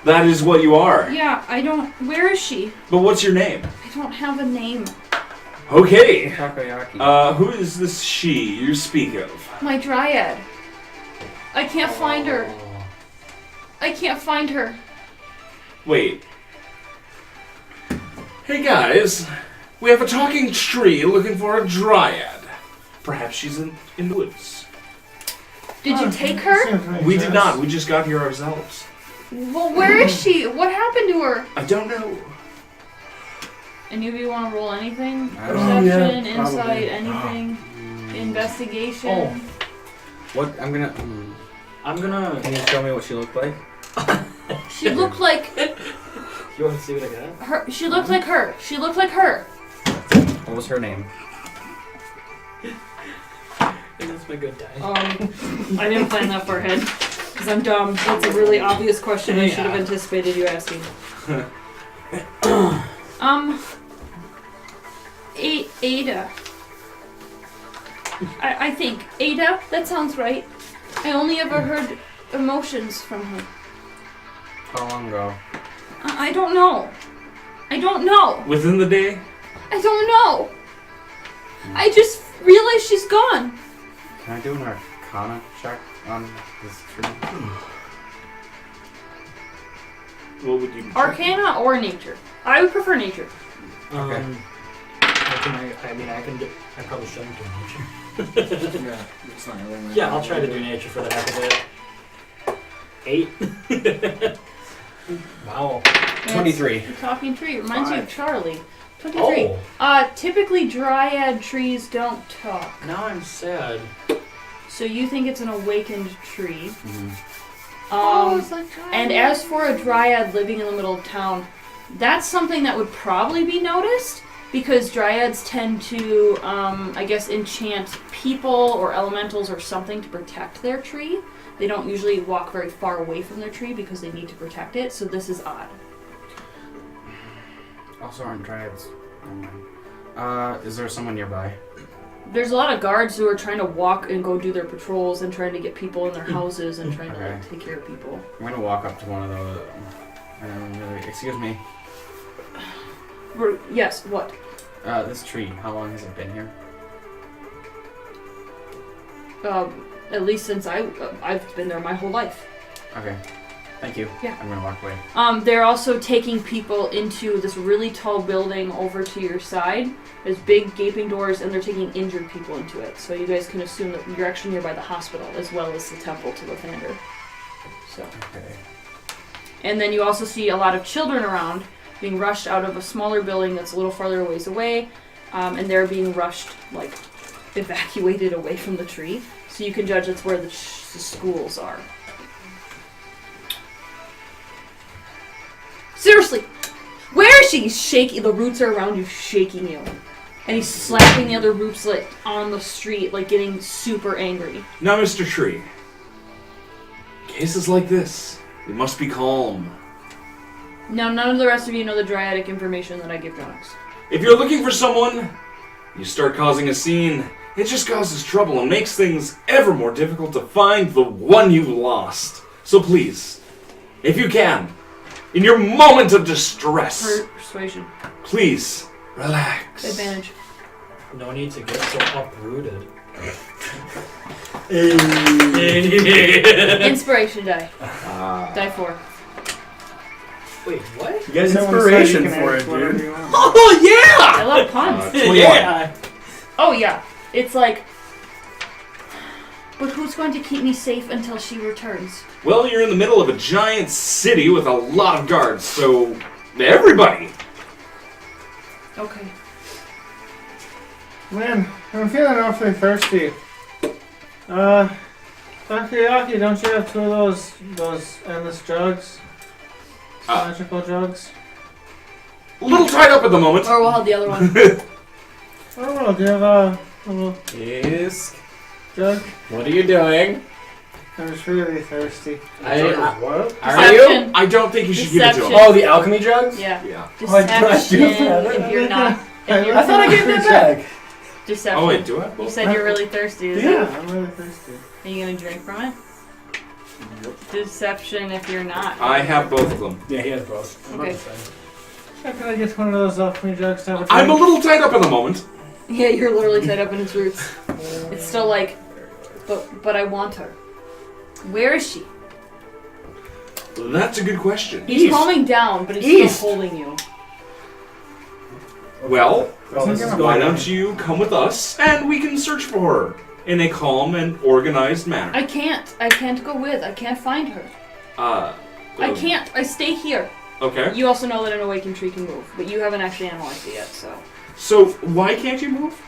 That is what you are. Yeah, where is she? But what's your name? I don't have a name. Okay. Takoyaki. Who is this she you speak of? My dryad. I can't find her. I can't find her. Wait. Hey guys, we have a talking tree looking for a dryad. Perhaps she's in the woods. Did you take her? We did not. We just got here ourselves. Well, where is she? What happened to her? I don't know. Any of you want to roll anything? I don't know. Perception, Yeah, insight, probably. anything? Investigation? Oh. What? I'm gonna. Can you show me what she looked like? She looked like You want to see what I got? her. She looked like her. She looked like her. What was her name? And that's my good die. I didn't plan that far ahead because I'm dumb. That's a really obvious question. I should have anticipated you asking. Ada. I think Ada. That sounds right. I only ever heard emotions from her. How long ago? I don't know. I don't know. Within the day? I don't know. I just realized she's gone. Can I do an Arcana check on this tree? What would you? Arcana or nature? I would prefer nature. Okay. I probably shouldn't do nature. Yeah, it's not really my Yeah, I'll try to do nature for the heck of it. 8. Wow. 23. The talking tree reminds you of Charlie. 23. Oh. Typically dryad trees don't talk. Now I'm sad. So you think it's an awakened tree. Mm-hmm. it's like And as for a dryad living in the middle of town, that's something that would probably be noticed because dryads tend to, I guess, enchant people or elementals or something to protect their tree. They don't usually walk very far away from their tree because they need to protect it, so this is odd. Also aren't dryads. Is there someone nearby? There's a lot of guards who are trying to walk and go do their patrols and trying to get people in their houses and trying to like, take care of people. I'm gonna walk up to one of those. Excuse me. Yes, what? This tree, how long has it been here? At least since I've been there my whole life. Okay. Thank you. Yeah. I'm gonna walk away. They're also taking people into this really tall building over to your side. There's big gaping doors, and they're taking injured people into it. So you guys can assume that you're actually nearby the hospital as well as the temple to Lathander. So. Okay. And then you also see a lot of children around being rushed out of a smaller building that's a little farther a ways away, and they're being rushed, like, evacuated away from the tree. So you can judge that's where the schools are. Seriously! Where is she? He's shaking. The roots are around you, shaking you. And he's slapping the other roots like on the street, like getting super angry. Now, Mr. Tree. Cases like this, we must be calm. Now, none of the rest of you know the Dryadic information that I give Jonix. If you're looking for someone, you start causing a scene. It just causes trouble and makes things ever more difficult to find the one you've lost. So please, if you can, in your moment of distress, Persuasion. please, relax. Advantage. No need to get so uprooted. Inspiration die. Die 4. Wait, what? You guys Someone inspiration said you for can it, add whatever dude. you want. Oh, yeah! I love puns. 21. Yeah. Oh, yeah. It's like... But who's going to keep me safe until she returns? Well, you're in the middle of a giant city with a lot of guards, so everybody. Okay. Man, I'm feeling awfully thirsty. Takoyaki, don't you have 2 of those endless jugs? Magical jugs? A little tied up at the moment. Or we'll have the other one. I don't know, do you have a little Yes. jug? What are you doing? I'm just really thirsty. What? Are you? Deception. I don't think you should give it to him. Deception. Oh, the alchemy jugs? Yeah. Yeah. Oh, I do Deception. have it. If you're not... If you're I thought I gave that back. Deception. Oh, wait, do I? You said you're really thirsty. Is Yeah, it? I'm really thirsty. Are you going to drink from it? Deception if you're not. I have both of them. Yeah, he has both. Okay. I could I get one of those alchemy jugs to have a I'm a drink? little tied up at the moment. Yeah, you're literally tied up in its roots. It's still like... But I want her. Where is she? That's a good question. He's calming down, but he's East. still holding you. Well, Oh, this is why going don't you come with us and we can search for her in a calm and organized manner. I can't. I can't go with. I can't find her. I can't. I stay here. Okay. You also know that an awakened tree can move, but you haven't actually analyzed it yet, so. So, why can't you move?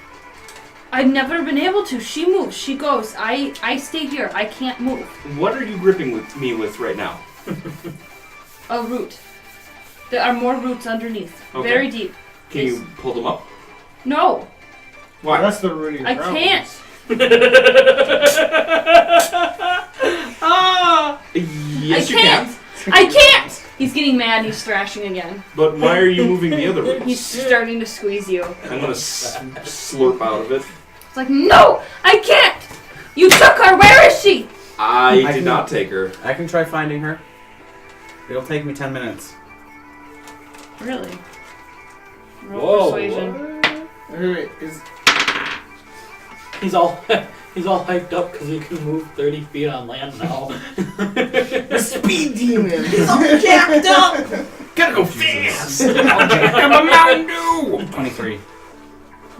I've never been able to. She moves. She goes. I stay here. I can't move. What are you gripping me with right now? A root. There are more roots underneath. Okay. Very deep. Can you pull them up? No. Why? That's the root of your I problems. can't. Yes, I you can't. can. I can't! He's getting mad. He's thrashing again. But why are you moving the other He's roots? starting to squeeze you. I'm gonna slurp out of it. It's like, no! I can't! You took her! Where is she? I did not take her. I can try finding her. It'll take me 10 minutes. Really? Roll Whoa. persuasion. Wait, is... He's all He's all hyped up because he can move 30 feet on land now. Speed demon. He's all jacked up! Gotta go fast! I'm a Mountain Dew. 23.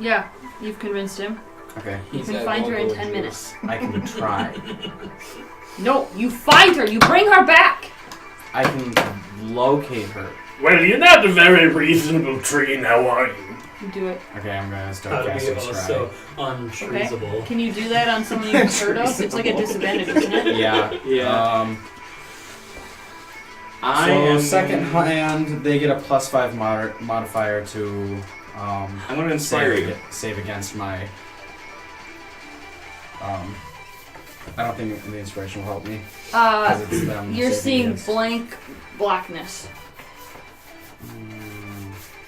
Yeah, you've convinced him. Okay. You can find her in 10 minutes. I can try. No, you find her. You bring her back. I can locate her. Well, you're not a very reasonable tree now, are you? You do it. Okay, I'm gonna How start to be casting also Scry. untreasable. Can you do that on someone you've heard of? It's like a disadvantage, isn't it? Yeah. Yeah. I So am second hand, they get a +5 modifier to I'm gonna inspire you. save against my. I don't think the inspiration will help me. 'cause it's them You're saving seeing against. blank blackness.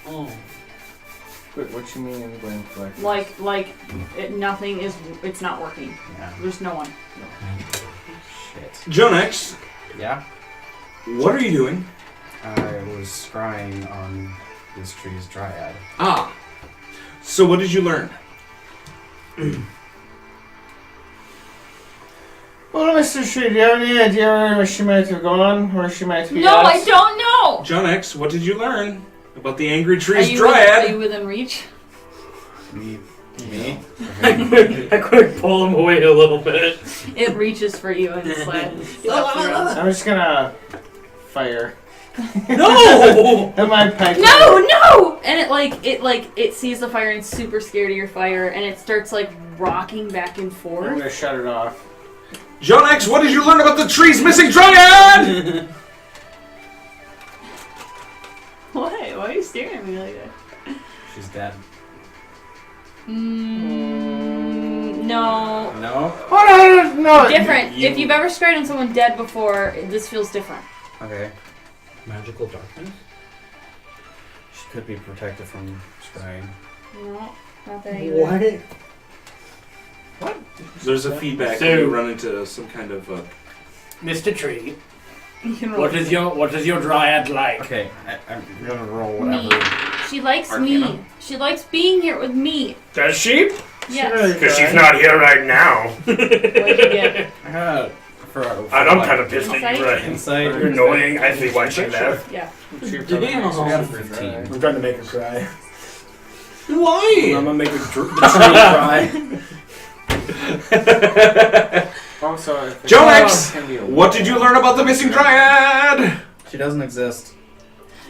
Oh. Wait, what you mean in blank Nothing is. It's not working. Yeah. There's no one. Shit. Jonex, Yeah. what are you doing? I was scrying on this tree's dryad. Ah. So what did you learn? Well, Mr. Tree, do you have any idea where she might have gone? Where she might be No, at? I don't know. Jonex, what did you learn about the angry Are tree's you dryad? within reach? Me? I could pull him away a little bit. It reaches for you and slaps around. I'm just gonna fire. No! And my pipe. No! And it sees the fire and it's super scared of your fire and it starts like rocking back and I'm forth. gonna shut it off. Jonex, what did you learn about the tree's missing dryad? Why? Why are you staring at me like that? She's dead. No. No? Oh, no! Different. If you've ever scryed on someone dead before, this feels different. Okay. Magical darkness? She could be protected from scrying. No, not that either. What? There's a feedback So- when you run into some kind of Mr. Tree, You can roll. what is your dryad like? Okay, I'm gonna roll Me. whatever. She likes Arcana? me. She likes being here with me. Does she? Yes. Because she's not here right now. What did you get? I had for And I'm kind of pissed at you right Insight. You're annoying. I see why she left. Yeah. Damn. I got a 15. I'm trying to make her cry. Why? I'm gonna make the tree cry. Also, if Jonex, can be a what did you learn about the missing dryad? She doesn't exist.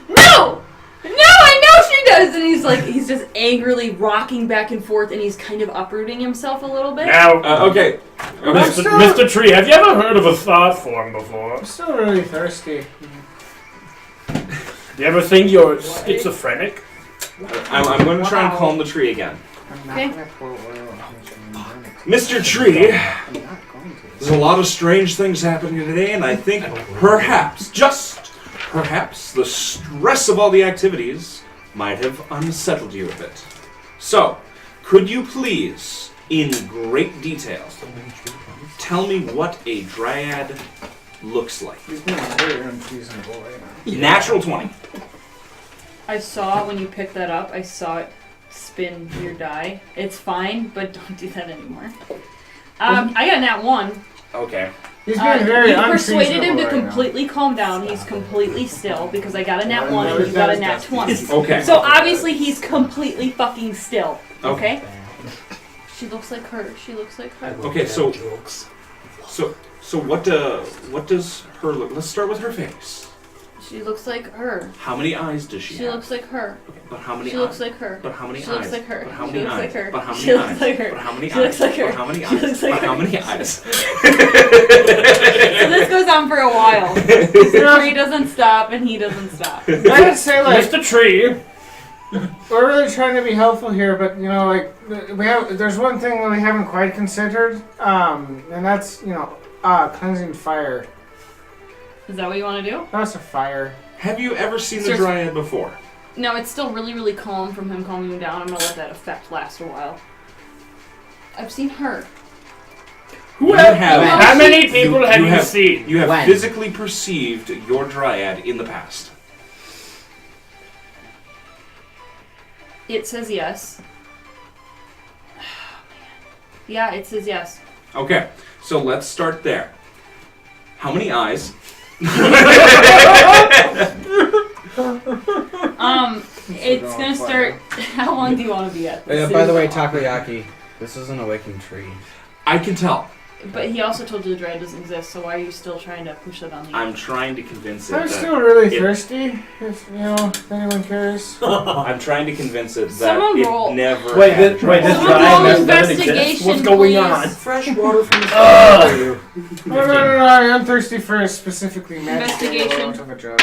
No! No, I know she does! And he's just angrily rocking back and forth and he's kind of uprooting himself a little bit. Now, Okay. Mr. Tree, have you ever heard of a thought form before? I'm still really thirsty. Do you ever think you're schizophrenic? I'm going to try and calm the tree again. I'm not Okay. gonna pour oil on it and burn it. Mr. Tree, I'm not going to. there's a lot of strange things happening today, and I think perhaps, just perhaps, the stress of all the activities might have unsettled you a bit. So, could you please, in great detail, tell me what a dryad looks like? He's being very unreasonable right now. Natural 20. I saw when you picked that up, I saw it spin your die. It's fine, but don't do that anymore. I got a nat 1. Okay. He's being very you persuaded him to unreasonable right now. completely calm down. He's completely still because I got a nat 1 and you got a nat 20. Okay. So obviously he's completely fucking still. Okay? She looks like her. She looks like her. Okay, so Jokes. what does her look? Let's start with her face. She looks like her. How many eyes does she She have? looks like her. But how many She eyes? looks like her. But how many She eyes? looks like her. But how She many looks eyes? like her. But how many She eyes? looks like her. But how many She eyes? looks like her. But how many She eyes? looks like But how her. many eyes? So this goes on for a while. The tree doesn't stop and he doesn't stop. I would say, like, Mr. Tree, we're really trying to be helpful here, but you know, like, there's one thing that we haven't quite considered, and that's, you know, cleansing fire. Is that what you want to do? That's a fire. Have you ever seen the Seriously. dryad before? No, it's still really, really calm from him calming you down. I'm gonna let that effect last a while. I've seen her. You have. how many people have you have seen? You have When? physically perceived your dryad in the past. It says yes. Yeah, it says yes. Okay, so let's start there. How many eyes? It's gonna start. How long do you want to be at this? By the way, Takoyaki, this is an awakened tree. I can tell. But he also told you the dread doesn't exist, so why are you still trying to push it on the I'm trying to convince it I'm that... still really thirsty, if anyone cares. I'm trying to convince it that Someone it roll. never Wait, had this, wait, this trouble. Someone dry roll mess doesn't exist? investigation, What's going please. on? Fresh water from the sky for you. No, I am thirsty for specifically magic. Investigation. I don't have a job.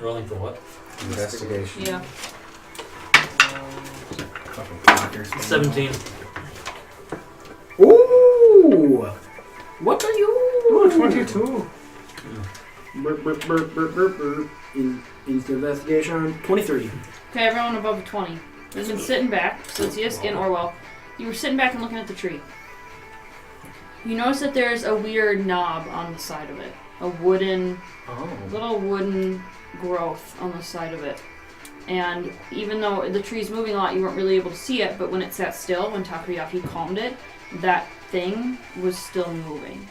Rolling for what? Investigation. Yeah. 17. Ooh! What are you? Ooh, 22. Burp, burp, burp, burp, burp, burp. Into investigation. 23. Okay, everyone above 20. You've been sitting back, so it's Yisk and Orwell. You were sitting back and looking at the tree. You notice that there's a weird knob on the side of it. A wooden, little wooden growth on the side of it. And even though the tree's moving a lot, you weren't really able to see it, but when it sat still, when Takoyaki calmed it, that thing was still moving.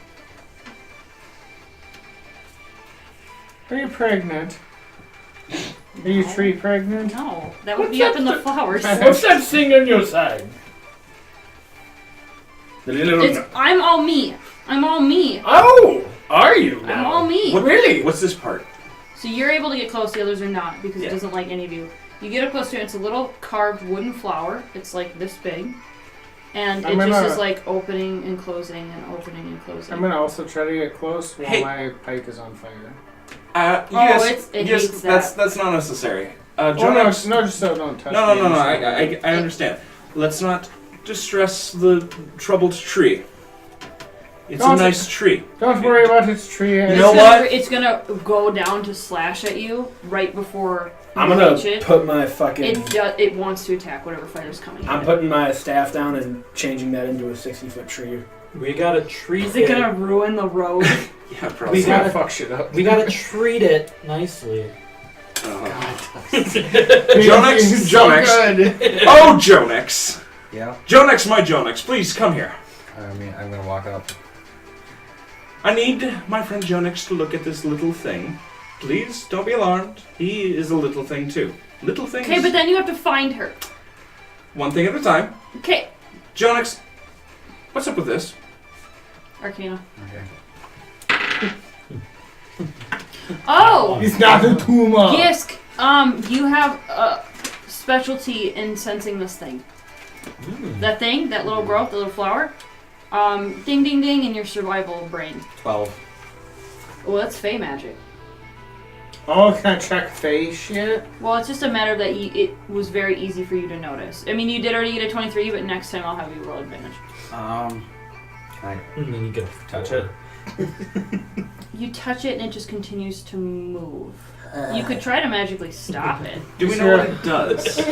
Are you pregnant? Are you tree pregnant? No, that would What's be up that in the th- flowers. What's that thing on your side? The little... I'm all me. I'm all me. Oh! Are you I'm now? all me. Really? What's this part? So you're able to get close, the others are not, because it doesn't like any of you. You get up close to it, it's a little carved wooden flower. It's like this big. And it just is like opening and closing and opening and closing. I'm gonna also try to get close while Hey. my pike is on fire. It hates that. That's not necessary. Oh no, just so don't touch No, me. I understand. Let's not distress the troubled tree. It's Don't- a nice tree. Don't worry about its tree. You know It's what? gonna- It's gonna go down to slash at you right before you I'm gonna reach it. put my fucking... It wants to attack whatever fighter's coming. I'm at it. putting my staff down and changing that into a 60-foot tree. We gotta treat Is it gonna ruin the road? Yeah, probably. We It's gonna gotta- fuck shit up. We gotta treat it nicely. Jonex, So Jonex. good. Oh, Jonex. Yeah? Jonex, my Jonex, please come here. I mean, I'm gonna walk up. I need my friend Jonex to look at this little thing. Please, don't be alarmed. He is a little thing too. Little things. Okay, but then you have to find her. One thing at a time. Okay. Jonex, what's up with this? Arcana. Okay. Oh! He's not a tumor. Yisk, you have a specialty in sensing this thing. That thing, that little growth, the little flower. Ding ding ding in your survival brain. 12. Well, that's Fey magic. Oh, can I check face shit? Well, it's just a matter that it was very easy for you to notice. I mean, you did already get a 23, but next time I'll have you roll advantage. Can I And then you get touch it? You touch it and it just continues to move. You could try to magically stop it. Do we know what it does? You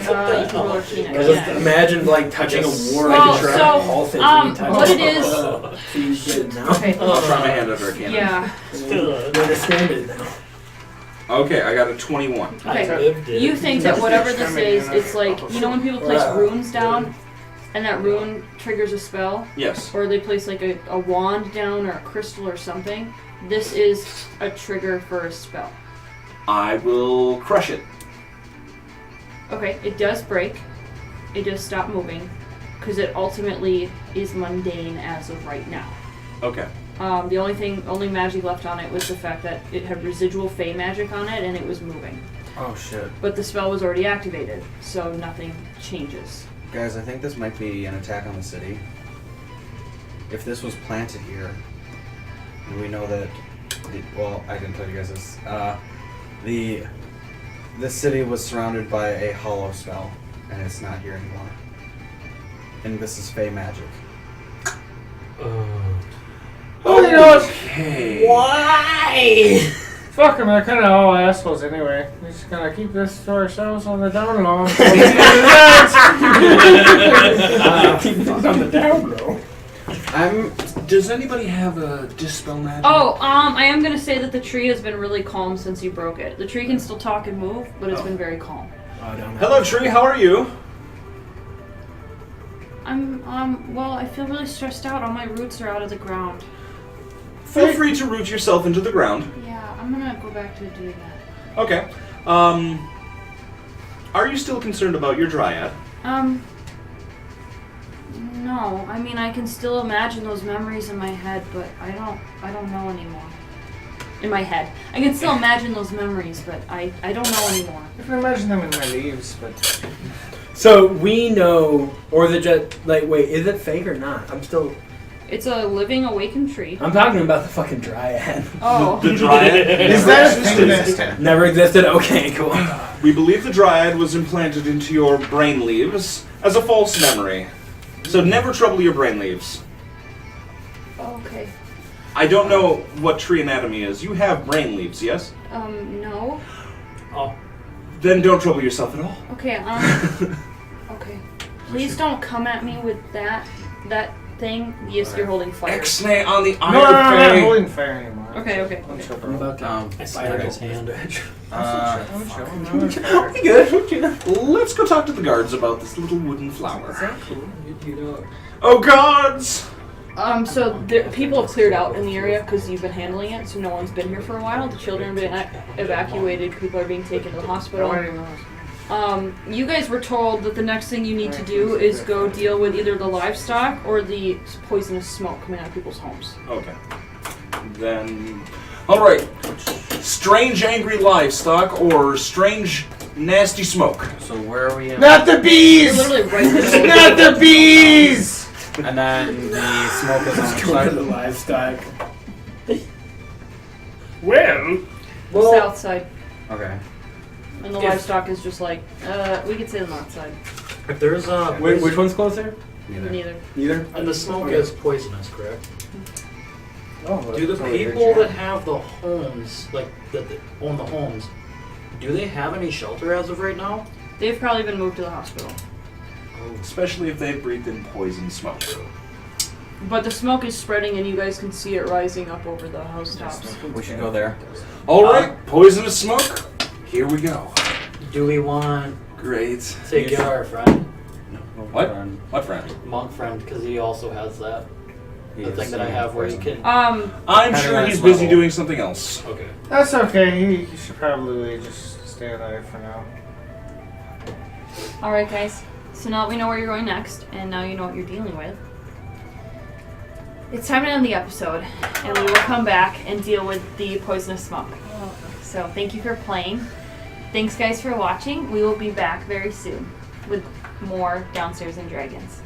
can roll Arcana. I just Yeah. imagine like touching a war. Well, I could try so, to halt it when you touch what it. it is- So you get it now. Okay. I'll try my hand under Arcana. Yeah. You understand it now. Okay, I got a 21. Okay. You think that whatever this is, it's like, you know when people place runes down and that rune triggers a spell? Yes. Or they place like a wand down or a crystal or something? This is a trigger for a spell. I will crush it. Okay, it does break. It does stop moving. Because it ultimately is mundane as of right now. Okay. The only magic left on it was the fact that it had residual Fey magic on it and it was moving. Oh shit. But the spell was already activated, so nothing changes. Guys, I think this might be an attack on the city. If this was planted here, and we know that, well, I didn't tell you guys this, the city was surrounded by a hollow spell, and it's not here anymore. And this is Fey magic. Oh, you know what? Okay. Why? Fuck them, they're kind of all assholes anyway. We're just gonna keep this to ourselves on the down low. Keep things on the down low. Does anybody have a dispel magic? Oh, I am gonna say that the tree has been really calm since you broke it. The tree can still talk and move, but it's been very calm. Hello, tree. How are you? Well, I feel really stressed out. All my roots are out of the ground. Feel free to root yourself into the ground. Yeah, I'm gonna go back to doing that. Okay. Are you still concerned about your dryad? No. I mean, I can still imagine those memories in my head, but I don't know anymore. In my head. I can still imagine those memories, but I don't know anymore. I can imagine them in my leaves, but... So we know, or the jet, like, wait, is it fake or not? I'm still... It's a living, awakened tree. I'm talking about the fucking dryad. Oh. The dryad Is that a thing that's... Never existed? Okay, cool. We believe the dryad was implanted into your brain leaves as a false memory. So never trouble your brain leaves. Okay. I don't know what tree anatomy is. You have brain leaves, yes? No. Oh, Then don't trouble yourself at all. Okay, okay. Please don't come at me with that thing. Yes, you're holding fire. X-nay on the No, I'm not iron holding fire anymore. Okay. I'm about to I fired his hand. good. Let's go talk to the guards about this little wooden flower. Is that cool? You know. Oh, guards! So people have cleared out in the area because you've been handling it, so no one's been here for a while. The children have been evacuated. People are being taken to the hospital. You guys were told that the next thing you need to do is go deal with either the livestock or the poisonous smoke coming out of people's homes. Okay. Then... Alright. Strange angry livestock or strange nasty smoke. So where are we at? Not the bees! You're literally right in the middle. Not the bees! And then the smoke is on Let's which go to side? the livestock. Well, South side. Okay. And the If- livestock is just like, we could say the north side. if there's a Wait, which one's closer? Neither. Neither? and the smoke is poisonous, correct? Oh, Do the that's over here, people that Jack. have the homes, like that own the homes, do they have any shelter as of right now? They've probably been moved to the hospital. Especially if they breathed in poison smoke. But the smoke is spreading and you guys can see it rising up over the housetops. We should go there. Alright, poisonous smoke. Here we go. Do we want Great. to get our friend, What? What friend? monk friend, because he also has that He the is thing that I have where you poison. can. I'm Depending sure on he's its busy level. doing something else. Okay. That's okay. He should probably just stay alive for now. Alright, guys. So now that we know where you're going next, and now you know what you're dealing with, it's time to end the episode, and we will come back and deal with the poisonous smoke. So thank you for playing. Thanks, guys, for watching. We will be back very soon with more Downstairs and Dragons.